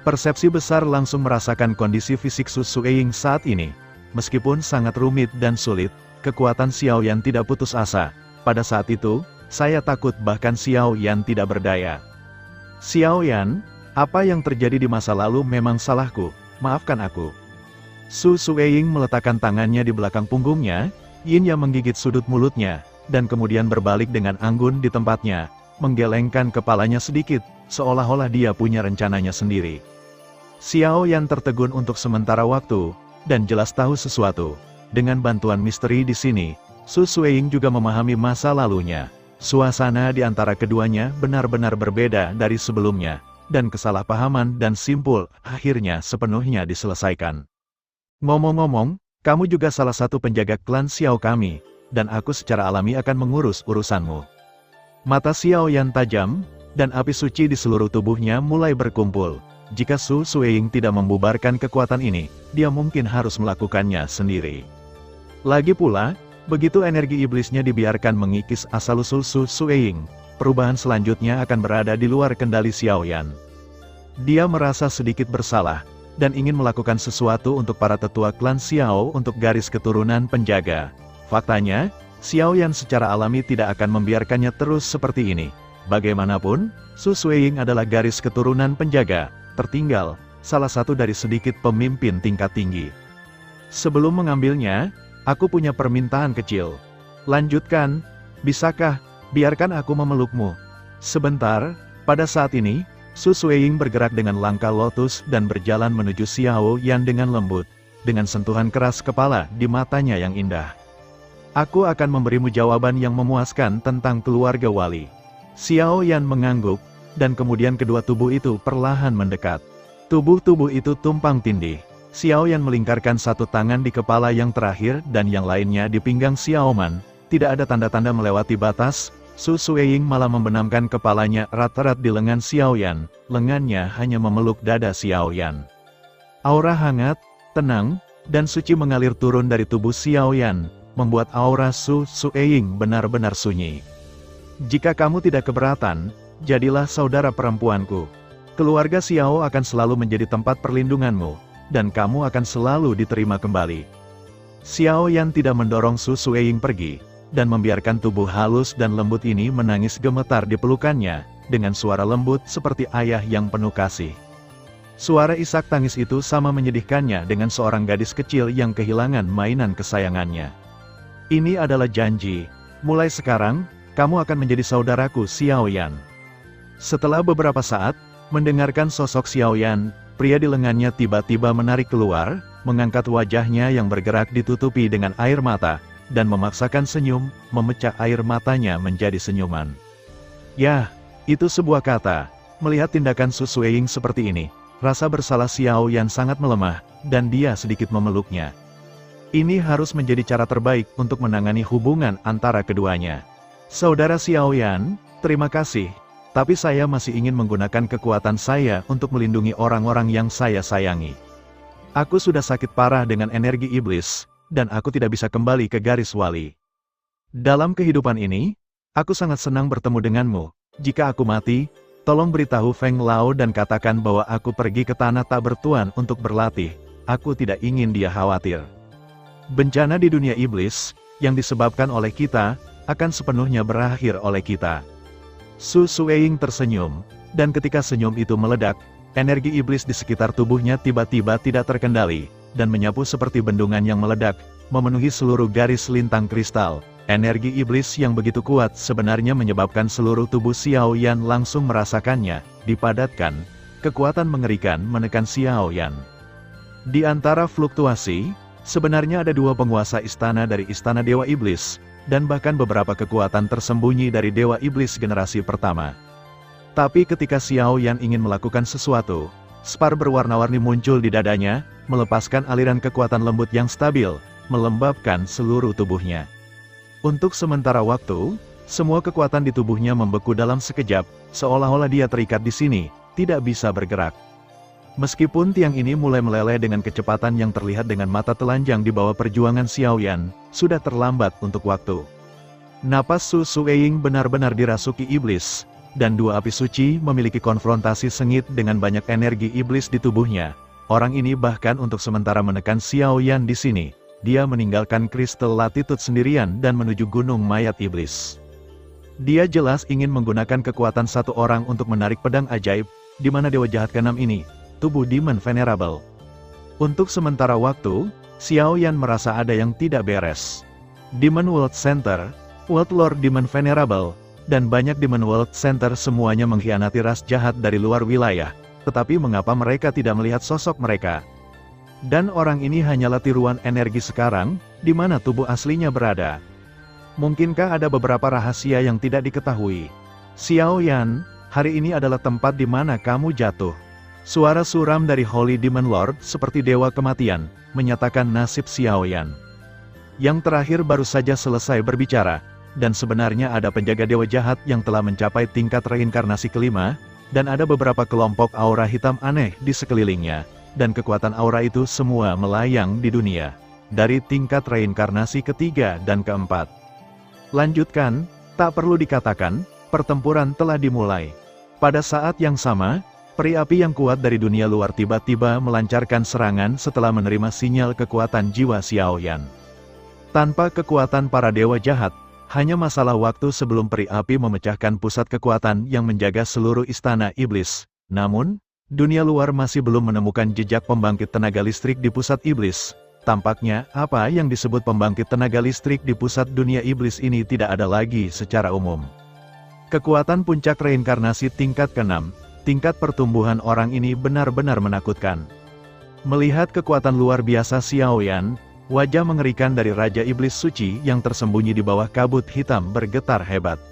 Persepsi besar langsung merasakan kondisi fisik Su Sueying saat ini. Meskipun sangat rumit dan sulit, kekuatan Xiaoyan tidak putus asa. Pada saat itu, saya takut bahkan Xiaoyan tidak berdaya. Xiaoyan, apa yang terjadi di masa lalu memang salahku, maafkan aku. Su Sueying meletakkan tangannya di belakang punggungnya, Yin yang menggigit sudut mulutnya, dan kemudian berbalik dengan anggun di tempatnya, menggelengkan kepalanya sedikit, seolah-olah dia punya rencananya sendiri. Xiaoyan tertegun untuk sementara waktu, dan jelas tahu sesuatu. Dengan bantuan misteri di sini, Su Sueying juga memahami masa lalunya. Suasana di antara keduanya benar-benar berbeda dari sebelumnya, dan kesalahpahaman dan simpul akhirnya sepenuhnya diselesaikan. Ngomong-ngomong, kamu juga salah satu penjaga klan Xiao kami, dan aku secara alami akan mengurus urusanmu. Mata Xiaoyan tajam, dan api suci di seluruh tubuhnya mulai berkumpul. Jika Su Sueying tidak membubarkan kekuatan ini, dia mungkin harus melakukannya sendiri. Lagi pula, begitu energi iblisnya dibiarkan mengikis asal-usul Su Sueying, perubahan selanjutnya akan berada di luar kendali Xiaoyan. Dia merasa sedikit bersalah, dan ingin melakukan sesuatu untuk para tetua klan Xiao untuk garis keturunan penjaga. Faktanya, Xiaoyan secara alami tidak akan membiarkannya terus seperti ini. Bagaimanapun, Su Sueying adalah garis keturunan penjaga, tertinggal, salah satu dari sedikit pemimpin tingkat tinggi. Sebelum mengambilnya, aku punya permintaan kecil. Lanjutkan, bisakah, biarkan aku memelukmu. Sebentar, pada saat ini, Su Sueying bergerak dengan langkah lotus dan berjalan menuju Xiaoyan dengan lembut, dengan sentuhan keras kepala di matanya yang indah. Aku akan memberimu jawaban yang memuaskan tentang keluarga wali. Xiaoyan mengangguk, dan kemudian kedua tubuh itu perlahan mendekat. Tubuh-tubuh itu tumpang tindih. Xiaoyan melingkarkan satu tangan di kepala yang terakhir dan yang lainnya di pinggang Xiaoman. Tidak ada tanda-tanda melewati batas. Su Sueying malah membenamkan kepalanya erat-erat di lengan Xiaoyan, lengannya hanya memeluk dada Xiaoyan. Aura hangat, tenang, dan suci mengalir turun dari tubuh Xiaoyan, membuat aura Su Sueying benar-benar sunyi. Jika kamu tidak keberatan, jadilah saudara perempuanku. Keluarga Xiao akan selalu menjadi tempat perlindunganmu, dan kamu akan selalu diterima kembali. Xiaoyan tidak mendorong Su Sueying pergi, dan membiarkan tubuh halus dan lembut ini menangis gemetar di pelukannya, dengan suara lembut seperti ayah yang penuh kasih. Suara isak tangis itu sama menyedihkannya dengan seorang gadis kecil yang kehilangan mainan kesayangannya. Ini adalah janji, mulai sekarang, kamu akan menjadi saudaraku Xiaoyan. Setelah beberapa saat, mendengarkan sosok Xiaoyan, pria di lengannya tiba-tiba menarik keluar, mengangkat wajahnya yang bergerak ditutupi dengan air mata, dan memaksakan senyum, memecah air matanya menjadi senyuman. Yah, itu sebuah kata. Melihat tindakan Su Sueying seperti ini, rasa bersalah Xiaoyan sangat melemah, dan dia sedikit memeluknya. Ini harus menjadi cara terbaik untuk menangani hubungan antara keduanya. Saudara Xiaoyan, terima kasih, tapi saya masih ingin menggunakan kekuatan saya untuk melindungi orang-orang yang saya sayangi. Aku sudah sakit parah dengan energi iblis, dan aku tidak bisa kembali ke garis wali. Dalam kehidupan ini, aku sangat senang bertemu denganmu. Jika aku mati, tolong beritahu Feng Lao dan katakan bahwa aku pergi ke tanah tak bertuan untuk berlatih. Aku tidak ingin dia khawatir. Bencana di dunia iblis, yang disebabkan oleh kita, akan sepenuhnya berakhir oleh kita. Su Sueying tersenyum, dan ketika senyum itu meledak, energi iblis di sekitar tubuhnya tiba-tiba tidak terkendali, dan menyapu seperti bendungan yang meledak, memenuhi seluruh garis lintang kristal. Energi iblis yang begitu kuat sebenarnya menyebabkan seluruh tubuh Xiao Yan langsung merasakannya, dipadatkan, kekuatan mengerikan menekan Xiao Yan. Di antara fluktuasi, sebenarnya ada dua penguasa istana dari Istana Dewa Iblis, dan bahkan beberapa kekuatan tersembunyi dari Dewa Iblis generasi pertama. Tapi ketika Xiao Yan ingin melakukan sesuatu, spar berwarna-warni muncul di dadanya, melepaskan aliran kekuatan lembut yang stabil, melembabkan seluruh tubuhnya. Untuk sementara waktu, semua kekuatan di tubuhnya membeku dalam sekejap, seolah-olah dia terikat di sini, tidak bisa bergerak. Meskipun tiang ini mulai meleleh dengan kecepatan yang terlihat dengan mata telanjang di bawah perjuangan Xiao Yan, sudah terlambat untuk waktu. Napas Su Sueying benar-benar dirasuki iblis, dan dua api suci memiliki konfrontasi sengit dengan banyak energi iblis di tubuhnya. Orang ini bahkan untuk sementara menekan Xiao Yan di sini. Dia meninggalkan kristal latitude sendirian dan menuju gunung mayat iblis. Dia jelas ingin menggunakan kekuatan satu orang untuk menarik pedang ajaib, di mana dewa jahat ke-6 ini, tubuh Demon Venerable. Untuk sementara waktu, Xiao Yan merasa ada yang tidak beres. Demon World Center, World Lord Demon Venerable, dan banyak Demon World Center semuanya mengkhianati ras jahat dari luar wilayah, tetapi mengapa mereka tidak melihat sosok mereka? Dan orang ini hanyalah tiruan energi sekarang, di mana tubuh aslinya berada. Mungkinkah ada beberapa rahasia yang tidak diketahui? Xiao Yan, hari ini adalah tempat di mana kamu jatuh. Suara suram dari Holy Demon Lord seperti dewa kematian, menyatakan nasib Xiao Yan. Yang terakhir baru saja selesai berbicara, dan sebenarnya ada penjaga dewa jahat yang telah mencapai tingkat reinkarnasi kelima, dan ada beberapa kelompok aura hitam aneh di sekelilingnya. Dan kekuatan aura itu semua melayang di dunia, dari tingkat reinkarnasi ketiga dan keempat. Lanjutkan, tak perlu dikatakan, pertempuran telah dimulai. Pada saat yang sama, peri api yang kuat dari dunia luar tiba-tiba melancarkan serangan setelah menerima sinyal kekuatan jiwa Xiao Yan. Tanpa kekuatan para dewa jahat, hanya masalah waktu sebelum peri api memecahkan pusat kekuatan yang menjaga seluruh istana iblis. Namun, dunia luar masih belum menemukan jejak pembangkit tenaga listrik di pusat iblis. Tampaknya, apa yang disebut pembangkit tenaga listrik di pusat dunia iblis ini tidak ada lagi secara umum. Kekuatan puncak reinkarnasi tingkat ke-6, tingkat pertumbuhan orang ini benar-benar menakutkan. Melihat kekuatan luar biasa Xiao Yan, wajah mengerikan dari Raja Iblis Suci yang tersembunyi di bawah kabut hitam bergetar hebat.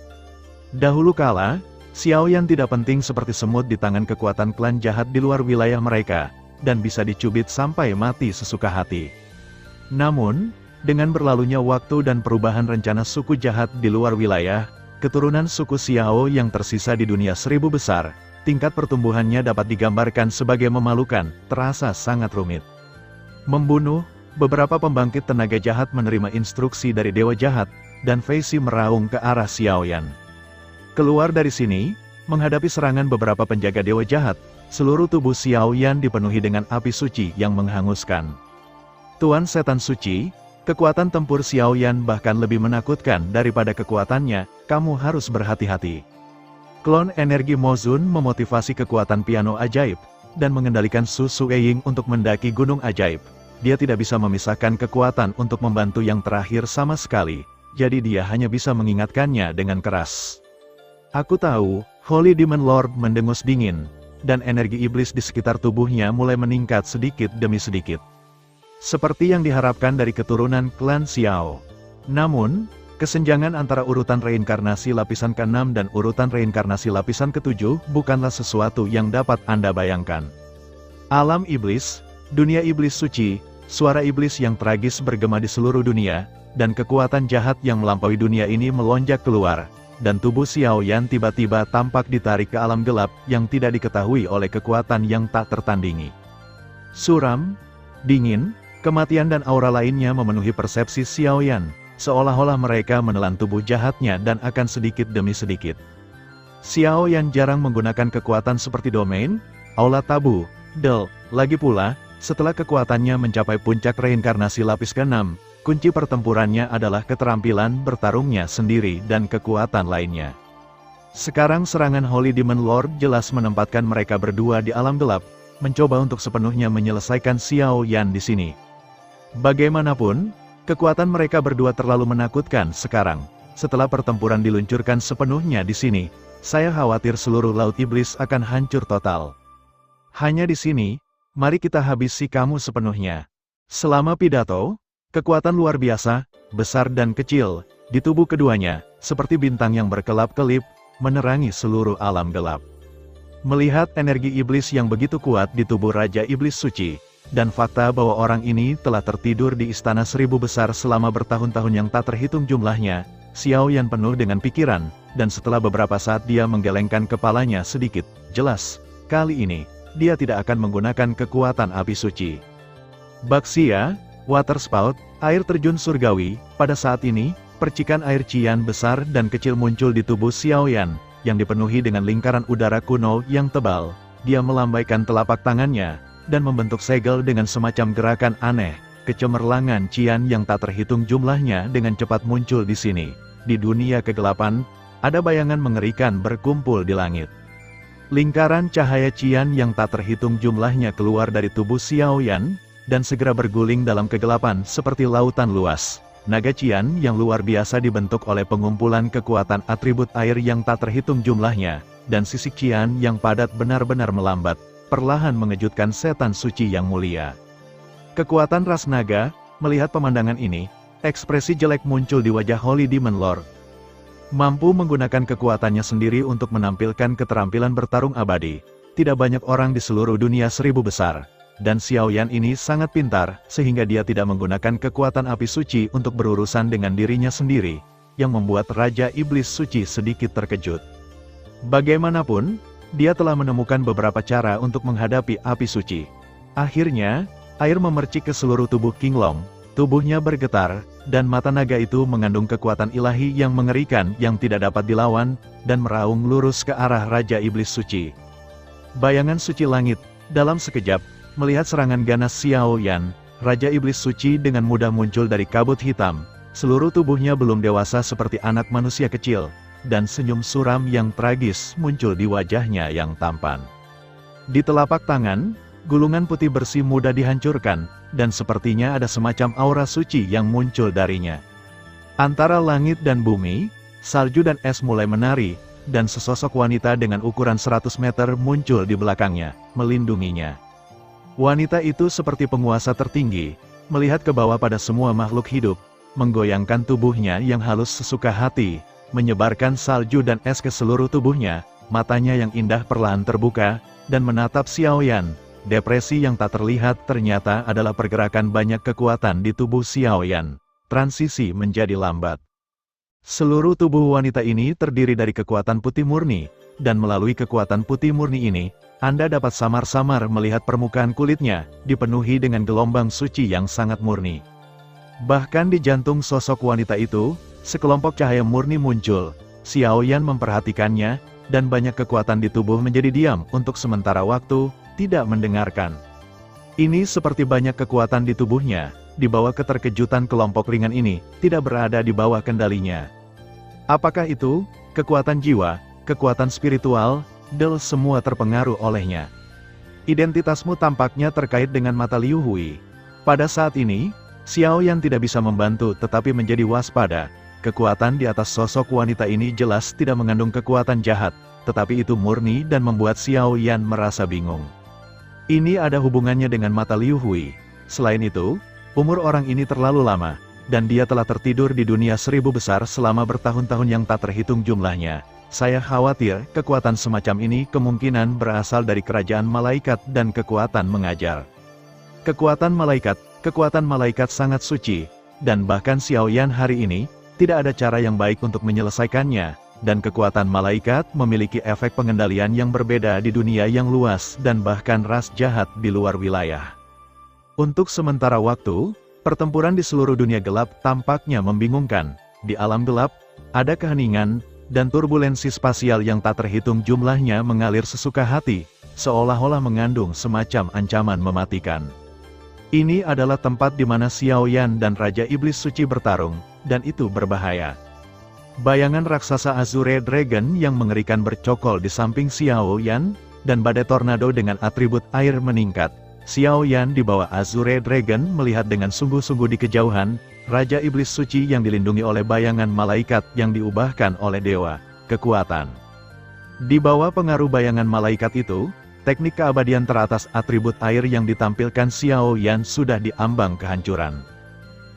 Dahulu kala, Xiao Yan tidak penting seperti semut di tangan kekuatan klan jahat di luar wilayah mereka, dan bisa dicubit sampai mati sesuka hati. Namun, dengan berlalunya waktu dan perubahan rencana suku jahat di luar wilayah, keturunan suku Xiao yang tersisa di dunia 1000 besar, tingkat pertumbuhannya dapat digambarkan sebagai memalukan, terasa sangat rumit. Membunuh, beberapa pembangkit tenaga jahat menerima instruksi dari dewa jahat, dan Fei Si meraung ke arah Xiao Yan. Keluar dari sini, menghadapi serangan beberapa penjaga dewa jahat, seluruh tubuh Xiao Yan dipenuhi dengan api suci yang menghanguskan. Tuan Setan Suci, kekuatan tempur Xiao Yan bahkan lebih menakutkan daripada kekuatannya, kamu harus berhati-hati. Klon energi Mozun memotivasi kekuatan piano ajaib, dan mengendalikan Su Sueying untuk mendaki gunung ajaib. Dia tidak bisa memisahkan kekuatan untuk membantu yang terakhir sama sekali, jadi dia hanya bisa mengingatkannya dengan keras. Aku tahu, Holy Demon Lord mendengus dingin, dan energi iblis di sekitar tubuhnya mulai meningkat sedikit demi sedikit. Seperti yang diharapkan dari keturunan klan Xiao. Namun, kesenjangan antara urutan reinkarnasi lapisan ke-6 dan urutan reinkarnasi lapisan ke-7 bukanlah sesuatu yang dapat Anda bayangkan. Alam iblis, dunia iblis suci, suara iblis yang tragis bergema di seluruh dunia, dan kekuatan jahat yang melampaui dunia ini melonjak keluar. Dan tubuh Xiao Yan tiba-tiba tampak ditarik ke alam gelap yang tidak diketahui oleh kekuatan yang tak tertandingi. Suram, dingin, kematian dan aura lainnya memenuhi persepsi Xiao Yan, seolah-olah mereka menelan tubuh jahatnya dan akan sedikit demi sedikit. Xiao Yan jarang menggunakan kekuatan seperti domain, aula tabu, del, lagi pula, setelah kekuatannya mencapai puncak reinkarnasi lapis ke-6, kunci pertempurannya adalah keterampilan bertarungnya sendiri dan kekuatan lainnya. Sekarang serangan Holy Demon Lord jelas menempatkan mereka berdua di alam gelap, mencoba untuk sepenuhnya menyelesaikan Xiao Yan di sini. Bagaimanapun, kekuatan mereka berdua terlalu menakutkan sekarang. Setelah pertempuran diluncurkan sepenuhnya di sini, saya khawatir seluruh Laut Iblis akan hancur total. Hanya di sini, mari kita habisi kamu sepenuhnya. Selama pidato, kekuatan luar biasa, besar dan kecil, di tubuh keduanya, seperti bintang yang berkelap-kelip, menerangi seluruh alam gelap. Melihat energi iblis yang begitu kuat di tubuh Raja Iblis Suci, dan fakta bahwa orang ini telah tertidur di Istana Seribu Besar selama bertahun-tahun yang tak terhitung jumlahnya, Xiao Yan penuh dengan pikiran, dan setelah beberapa saat dia menggelengkan kepalanya sedikit, jelas, kali ini, dia tidak akan menggunakan kekuatan api suci. Baxia, Water Spout, air terjun surgawi, pada saat ini, percikan air cian besar dan kecil muncul di tubuh Xiao Yan, yang dipenuhi dengan lingkaran udara kuno yang tebal. Dia melambaikan telapak tangannya, dan membentuk segel dengan semacam gerakan aneh. Kecemerlangan cian yang tak terhitung jumlahnya dengan cepat muncul di sini. Di dunia kegelapan, ada bayangan mengerikan berkumpul di langit. Lingkaran cahaya cian yang tak terhitung jumlahnya keluar dari tubuh Xiao Yan, dan segera berguling dalam kegelapan seperti lautan luas. Naga cian yang luar biasa dibentuk oleh pengumpulan kekuatan atribut air yang tak terhitung jumlahnya, dan sisik cian yang padat benar-benar melambat, perlahan mengejutkan setan suci yang mulia. Kekuatan ras naga, melihat pemandangan ini, ekspresi jelek muncul di wajah Holy Demon Lord. Mampu menggunakan kekuatannya sendiri untuk menampilkan keterampilan bertarung abadi. Tidak banyak orang di seluruh dunia Seribu Besar. Dan Xiao Yan ini sangat pintar, sehingga dia tidak menggunakan kekuatan api suci untuk berurusan dengan dirinya sendiri, yang membuat Raja Iblis Suci sedikit terkejut. Bagaimanapun, dia telah menemukan beberapa cara untuk menghadapi api suci. Akhirnya, air memercik ke seluruh tubuh King Long, tubuhnya bergetar, dan mata naga itu mengandung kekuatan ilahi yang mengerikan yang tidak dapat dilawan, dan meraung lurus ke arah Raja Iblis Suci. Bayangan suci langit, dalam sekejap, melihat serangan ganas Xiao Yan, Raja Iblis Suci dengan mudah muncul dari kabut hitam. Seluruh tubuhnya belum dewasa seperti anak manusia kecil, dan senyum suram yang tragis muncul di wajahnya yang tampan. Di telapak tangan, gulungan putih bersih mudah dihancurkan, dan sepertinya ada semacam aura suci yang muncul darinya. Antara langit dan bumi, salju dan es mulai menari, dan sesosok wanita dengan ukuran 100 meter muncul di belakangnya, melindunginya. Wanita itu seperti penguasa tertinggi, melihat ke bawah pada semua makhluk hidup, menggoyangkan tubuhnya yang halus sesuka hati, menyebarkan salju dan es ke seluruh tubuhnya, matanya yang indah perlahan terbuka, dan menatap Xiao Yan. Depresi yang tak terlihat ternyata adalah pergerakan banyak kekuatan di tubuh Xiao Yan. Transisi menjadi lambat. Seluruh tubuh wanita ini terdiri dari kekuatan putih murni, dan melalui kekuatan putih murni ini, Anda dapat samar-samar melihat permukaan kulitnya, dipenuhi dengan gelombang suci yang sangat murni. Bahkan di jantung sosok wanita itu, sekelompok cahaya murni muncul. Xiao Yan memperhatikannya, dan banyak kekuatan di tubuh menjadi diam untuk sementara waktu, tidak mendengarkan. Ini seperti banyak kekuatan di tubuhnya, di bawah keterkejutan kelompok ringan ini, tidak berada di bawah kendalinya. Apakah itu, kekuatan jiwa, kekuatan spiritual, semua terpengaruh olehnya. Identitasmu tampaknya terkait dengan mata Liu Hui. Pada saat ini, Xiao Yan tidak bisa membantu tetapi menjadi waspada. Kekuatan di atas sosok wanita ini jelas tidak mengandung kekuatan jahat, tetapi itu murni dan membuat Xiao Yan merasa bingung. Ini ada hubungannya dengan mata Liu Hui. Selain itu, umur orang ini terlalu lama, dan dia telah tertidur di dunia Seribu Besar selama bertahun-tahun yang tak terhitung jumlahnya. Saya khawatir kekuatan semacam ini kemungkinan berasal dari kerajaan malaikat dan kekuatan mengajar. Kekuatan malaikat sangat suci, dan bahkan Xiao Yan hari ini, tidak ada cara yang baik untuk menyelesaikannya, dan kekuatan malaikat memiliki efek pengendalian yang berbeda di dunia yang luas dan bahkan ras jahat di luar wilayah. Untuk sementara waktu, pertempuran di seluruh dunia gelap tampaknya membingungkan. Di alam gelap, ada keheningan, dan turbulensi spasial yang tak terhitung jumlahnya mengalir sesuka hati, seolah-olah mengandung semacam ancaman mematikan. Ini adalah tempat di mana Xiao Yan dan Raja Iblis Suci bertarung, dan itu berbahaya. Bayangan raksasa Azure Dragon yang mengerikan bercokol di samping Xiao Yan, dan badai tornado dengan atribut air meningkat. Xiao Yan di bawah Azure Dragon melihat dengan sungguh-sungguh di kejauhan, Raja Iblis Suci yang dilindungi oleh bayangan malaikat yang diubahkan oleh dewa kekuatan. Di bawah pengaruh bayangan malaikat itu, teknik keabadian teratas atribut air yang ditampilkan Xiao Yan sudah diambang kehancuran.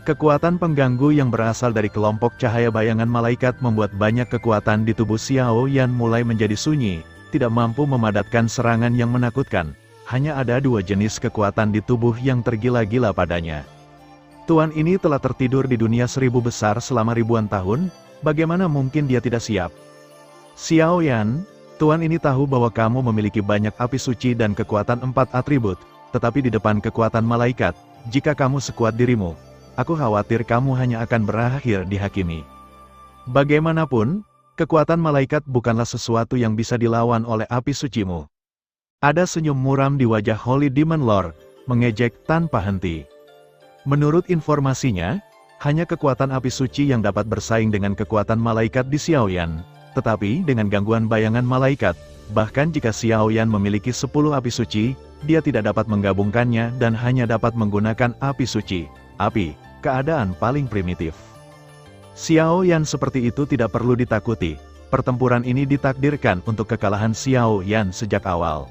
Kekuatan pengganggu yang berasal dari kelompok cahaya bayangan malaikat membuat banyak kekuatan di tubuh Xiao Yan mulai menjadi sunyi, tidak mampu memadatkan serangan yang menakutkan. Hanya ada 2 jenis kekuatan di tubuh yang tergila-gila padanya. Tuan ini telah tertidur di dunia 1000 besar selama ribuan tahun, bagaimana mungkin dia tidak siap? Xiao Yan, Tuan ini tahu bahwa kamu memiliki banyak api suci dan kekuatan 4 atribut, tetapi di depan kekuatan malaikat, jika kamu sekuat dirimu, aku khawatir kamu hanya akan berakhir dihakimi. Bagaimanapun, kekuatan malaikat bukanlah sesuatu yang bisa dilawan oleh api sucimu. Ada senyum muram di wajah Holy Demon Lord, mengejek tanpa henti. Menurut informasinya, hanya kekuatan api suci yang dapat bersaing dengan kekuatan malaikat di Xiao Yan. Tetapi dengan gangguan bayangan malaikat, bahkan jika Xiao Yan memiliki 10 api suci, dia tidak dapat menggabungkannya dan hanya dapat menggunakan api suci. Api, keadaan paling primitif. Xiao Yan seperti itu tidak perlu ditakuti. Pertempuran ini ditakdirkan untuk kekalahan Xiao Yan sejak awal.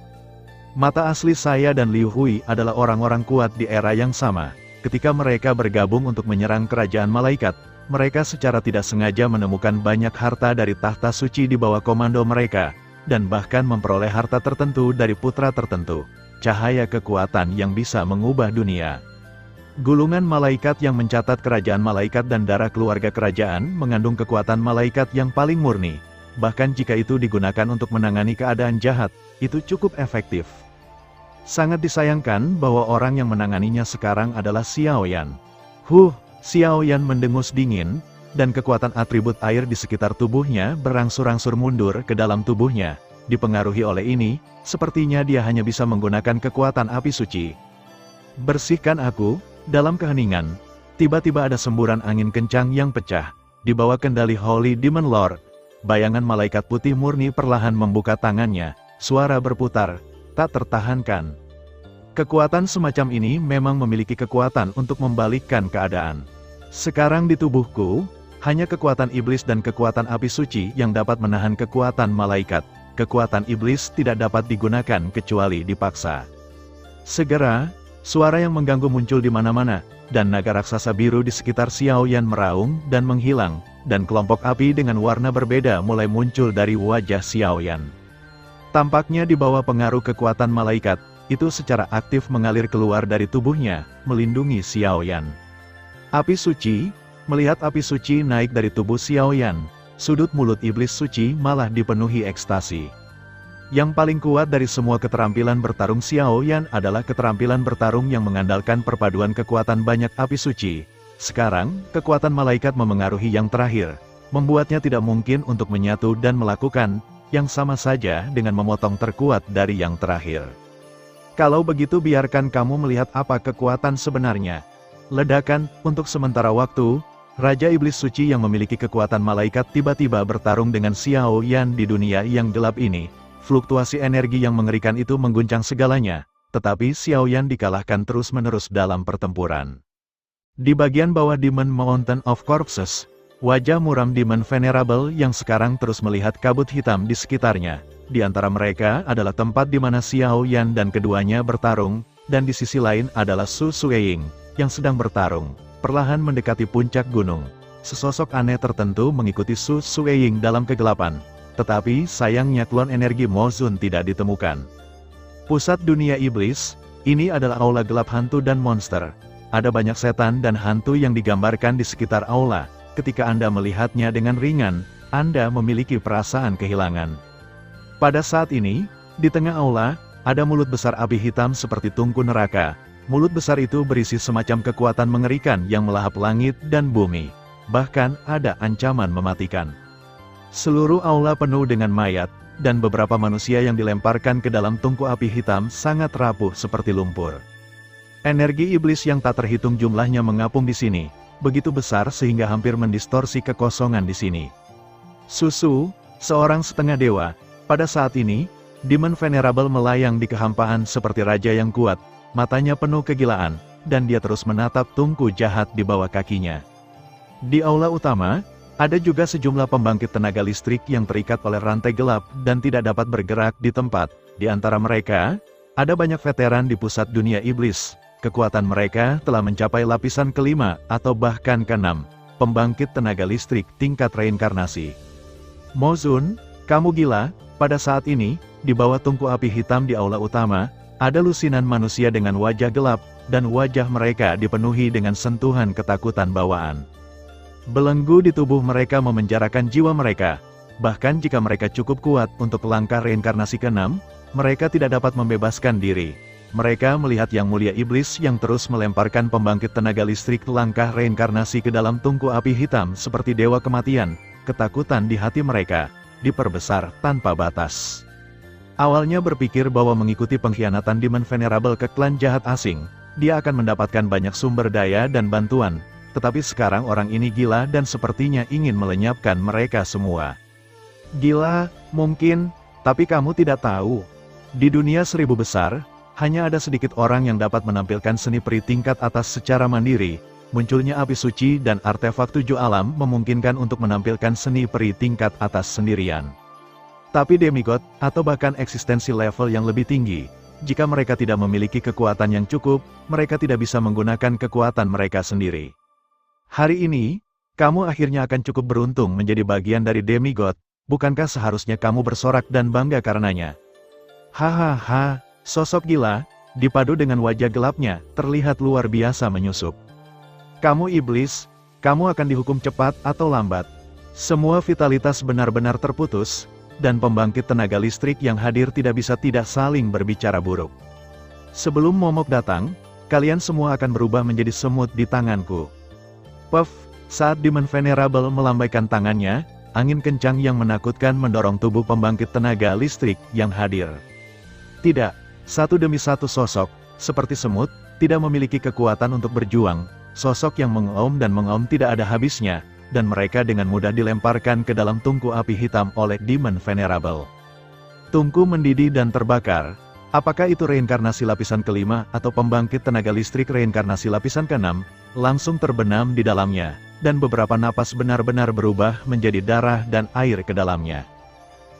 Mata asli saya dan Liu Hui adalah orang-orang kuat di era yang sama. Ketika mereka bergabung untuk menyerang kerajaan malaikat, mereka secara tidak sengaja menemukan banyak harta dari tahta suci di bawah komando mereka, dan bahkan memperoleh harta tertentu dari putra tertentu, cahaya kekuatan yang bisa mengubah dunia. Gulungan malaikat yang mencatat kerajaan malaikat dan darah keluarga kerajaan mengandung kekuatan malaikat yang paling murni, bahkan jika itu digunakan untuk menangani keadaan jahat, itu cukup efektif. Sangat disayangkan bahwa orang yang menanganinya sekarang adalah Xiao Yan. Xiao Yan mendengus dingin, dan kekuatan atribut air di sekitar tubuhnya berangsur-angsur mundur ke dalam tubuhnya. Dipengaruhi oleh ini, sepertinya dia hanya bisa menggunakan kekuatan api suci. Bersihkan aku. Dalam keheningan, tiba-tiba ada semburan angin kencang yang pecah. Di bawah kendali Holy Demon Lord, bayangan malaikat putih murni perlahan membuka tangannya. Suara berputar, tak tertahankan. Kekuatan semacam ini memang memiliki kekuatan untuk membalikkan keadaan. Sekarang di tubuhku, hanya kekuatan iblis dan kekuatan api suci yang dapat menahan kekuatan malaikat. Kekuatan iblis tidak dapat digunakan kecuali dipaksa. Segera, suara yang mengganggu muncul di mana-mana, dan naga raksasa biru di sekitar Xiao Yan meraung dan menghilang, dan kelompok api dengan warna berbeda mulai muncul dari wajah Xiao Yan. Tampaknya di bawah pengaruh kekuatan malaikat, itu secara aktif mengalir keluar dari tubuhnya, melindungi Xiao Yan. Api suci, melihat api suci naik dari tubuh Xiao Yan, sudut mulut iblis suci malah dipenuhi ekstasi. Yang paling kuat dari semua keterampilan bertarung Xiao Yan adalah keterampilan bertarung yang mengandalkan perpaduan kekuatan banyak api suci. Sekarang, kekuatan malaikat memengaruhi yang terakhir, membuatnya tidak mungkin untuk menyatu dan melakukan yang sama saja dengan memotong terkuat dari yang terakhir. Kalau begitu biarkan kamu melihat apa kekuatan sebenarnya. Ledakan, untuk sementara waktu, Raja Iblis Suci yang memiliki kekuatan malaikat tiba-tiba bertarung dengan Xiao Yan di dunia yang gelap ini. Fluktuasi energi yang mengerikan itu mengguncang segalanya, tetapi Xiao Yan dikalahkan terus-menerus dalam pertempuran. Di bagian bawah Demon Mountain of Corpses, wajah muram Demon Venerable yang sekarang terus melihat kabut hitam di sekitarnya. Di antara mereka adalah tempat di mana Xiao Yan dan keduanya bertarung, dan di sisi lain adalah Su Sueying, yang sedang bertarung, perlahan mendekati puncak gunung. Sesosok aneh tertentu mengikuti Su Sueying dalam kegelapan, tetapi sayangnya klon energi Mozun tidak ditemukan. Pusat dunia iblis, ini adalah aula gelap hantu dan monster. Ada banyak setan dan hantu yang digambarkan di sekitar aula. Ketika Anda melihatnya dengan ringan, Anda memiliki perasaan kehilangan. Pada saat ini, di tengah aula, ada mulut besar api hitam seperti tungku neraka. Mulut besar itu berisi semacam kekuatan mengerikan yang melahap langit dan bumi. Bahkan, ada ancaman mematikan. Seluruh aula penuh dengan mayat, dan beberapa manusia yang dilemparkan ke dalam tungku api hitam sangat rapuh seperti lumpur. Energi iblis yang tak terhitung jumlahnya mengapung di sini, begitu besar sehingga hampir mendistorsi kekosongan di sini. Susu, seorang setengah dewa. Pada saat ini, Demon Venerable melayang di kehampaan seperti raja yang kuat, matanya penuh kegilaan, dan dia terus menatap tungku jahat di bawah kakinya. Di aula utama, ada juga sejumlah pembangkit tenaga listrik yang terikat oleh rantai gelap dan tidak dapat bergerak di tempat. Di antara mereka, ada banyak veteran di pusat dunia iblis. Kekuatan mereka telah mencapai lapisan kelima atau bahkan keenam, pembangkit tenaga listrik tingkat reinkarnasi. Mozun, kamu gila? Pada saat ini, di bawah tungku api hitam di aula utama, ada lusinan manusia dengan wajah gelap, dan wajah mereka dipenuhi dengan sentuhan ketakutan bawaan. Belenggu di tubuh mereka memenjarakan jiwa mereka. Bahkan jika mereka cukup kuat untuk langkah reinkarnasi ke-6, mereka tidak dapat membebaskan diri. Mereka melihat Yang Mulia Iblis yang terus melemparkan pembangkit tenaga listrik langkah reinkarnasi ke dalam tungku api hitam seperti dewa kematian. Ketakutan di hati mereka diperbesar tanpa batas. Awalnya berpikir bahwa mengikuti pengkhianatan Demon Venerable ke klan jahat asing, dia akan mendapatkan banyak sumber daya dan bantuan. Tetapi sekarang orang ini gila dan sepertinya ingin melenyapkan mereka semua. Gila, mungkin, tapi kamu tidak tahu. Di dunia 1000 besar, hanya ada sedikit orang yang dapat menampilkan seni peri tingkat atas secara mandiri. Munculnya api suci dan artefak 7 alam memungkinkan untuk menampilkan seni peri tingkat atas sendirian. Tapi demigod, atau bahkan eksistensi level yang lebih tinggi, jika mereka tidak memiliki kekuatan yang cukup, mereka tidak bisa menggunakan kekuatan mereka sendiri. Hari ini, kamu akhirnya akan cukup beruntung menjadi bagian dari demigod, bukankah seharusnya kamu bersorak dan bangga karenanya? Hahaha, sosok gila, dipadu dengan wajah gelapnya, terlihat luar biasa menyusup. Kamu iblis, kamu akan dihukum cepat atau lambat. Semua vitalitas benar-benar terputus, dan pembangkit tenaga listrik yang hadir tidak bisa tidak saling berbicara buruk. Sebelum momok datang, kalian semua akan berubah menjadi semut di tanganku. Puff, saat Demon Venerable melambaikan tangannya, angin kencang yang menakutkan mendorong tubuh pembangkit tenaga listrik yang hadir. Tidak, satu demi satu sosok, seperti semut, tidak memiliki kekuatan untuk berjuang, sosok yang mengaum dan mengaum tidak ada habisnya, dan mereka dengan mudah dilemparkan ke dalam tungku api hitam oleh Demon Venerable. Tungku mendidih dan terbakar. Apakah itu reinkarnasi lapisan kelima atau pembangkit tenaga listrik reinkarnasi lapisan ke-6, langsung terbenam di dalamnya, dan beberapa napas benar-benar berubah menjadi darah dan air ke dalamnya.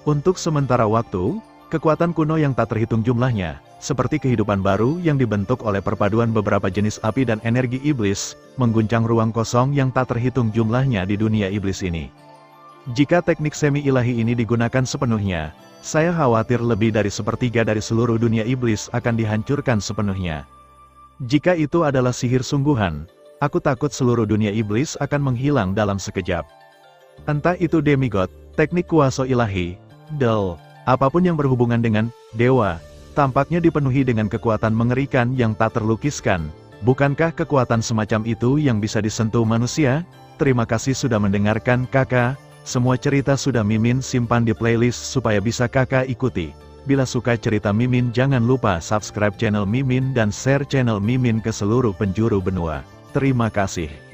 Untuk sementara waktu, kekuatan kuno yang tak terhitung jumlahnya, seperti kehidupan baru yang dibentuk oleh perpaduan beberapa jenis api dan energi iblis, mengguncang ruang kosong yang tak terhitung jumlahnya di dunia iblis ini. Jika teknik semi-ilahi ini digunakan sepenuhnya, saya khawatir lebih dari sepertiga dari seluruh dunia iblis akan dihancurkan sepenuhnya. Jika itu adalah sihir sungguhan, aku takut seluruh dunia iblis akan menghilang dalam sekejap. Entah itu demigod, teknik kuasa ilahi, apapun yang berhubungan dengan dewa, tampaknya dipenuhi dengan kekuatan mengerikan yang tak terlukiskan. Bukankah kekuatan semacam itu yang bisa disentuh manusia? Terima kasih sudah mendengarkan kakak. Semua cerita sudah Mimin simpan di playlist supaya bisa kakak ikuti. Bila suka cerita Mimin jangan lupa subscribe channel Mimin dan share channel Mimin ke seluruh penjuru benua. Terima kasih.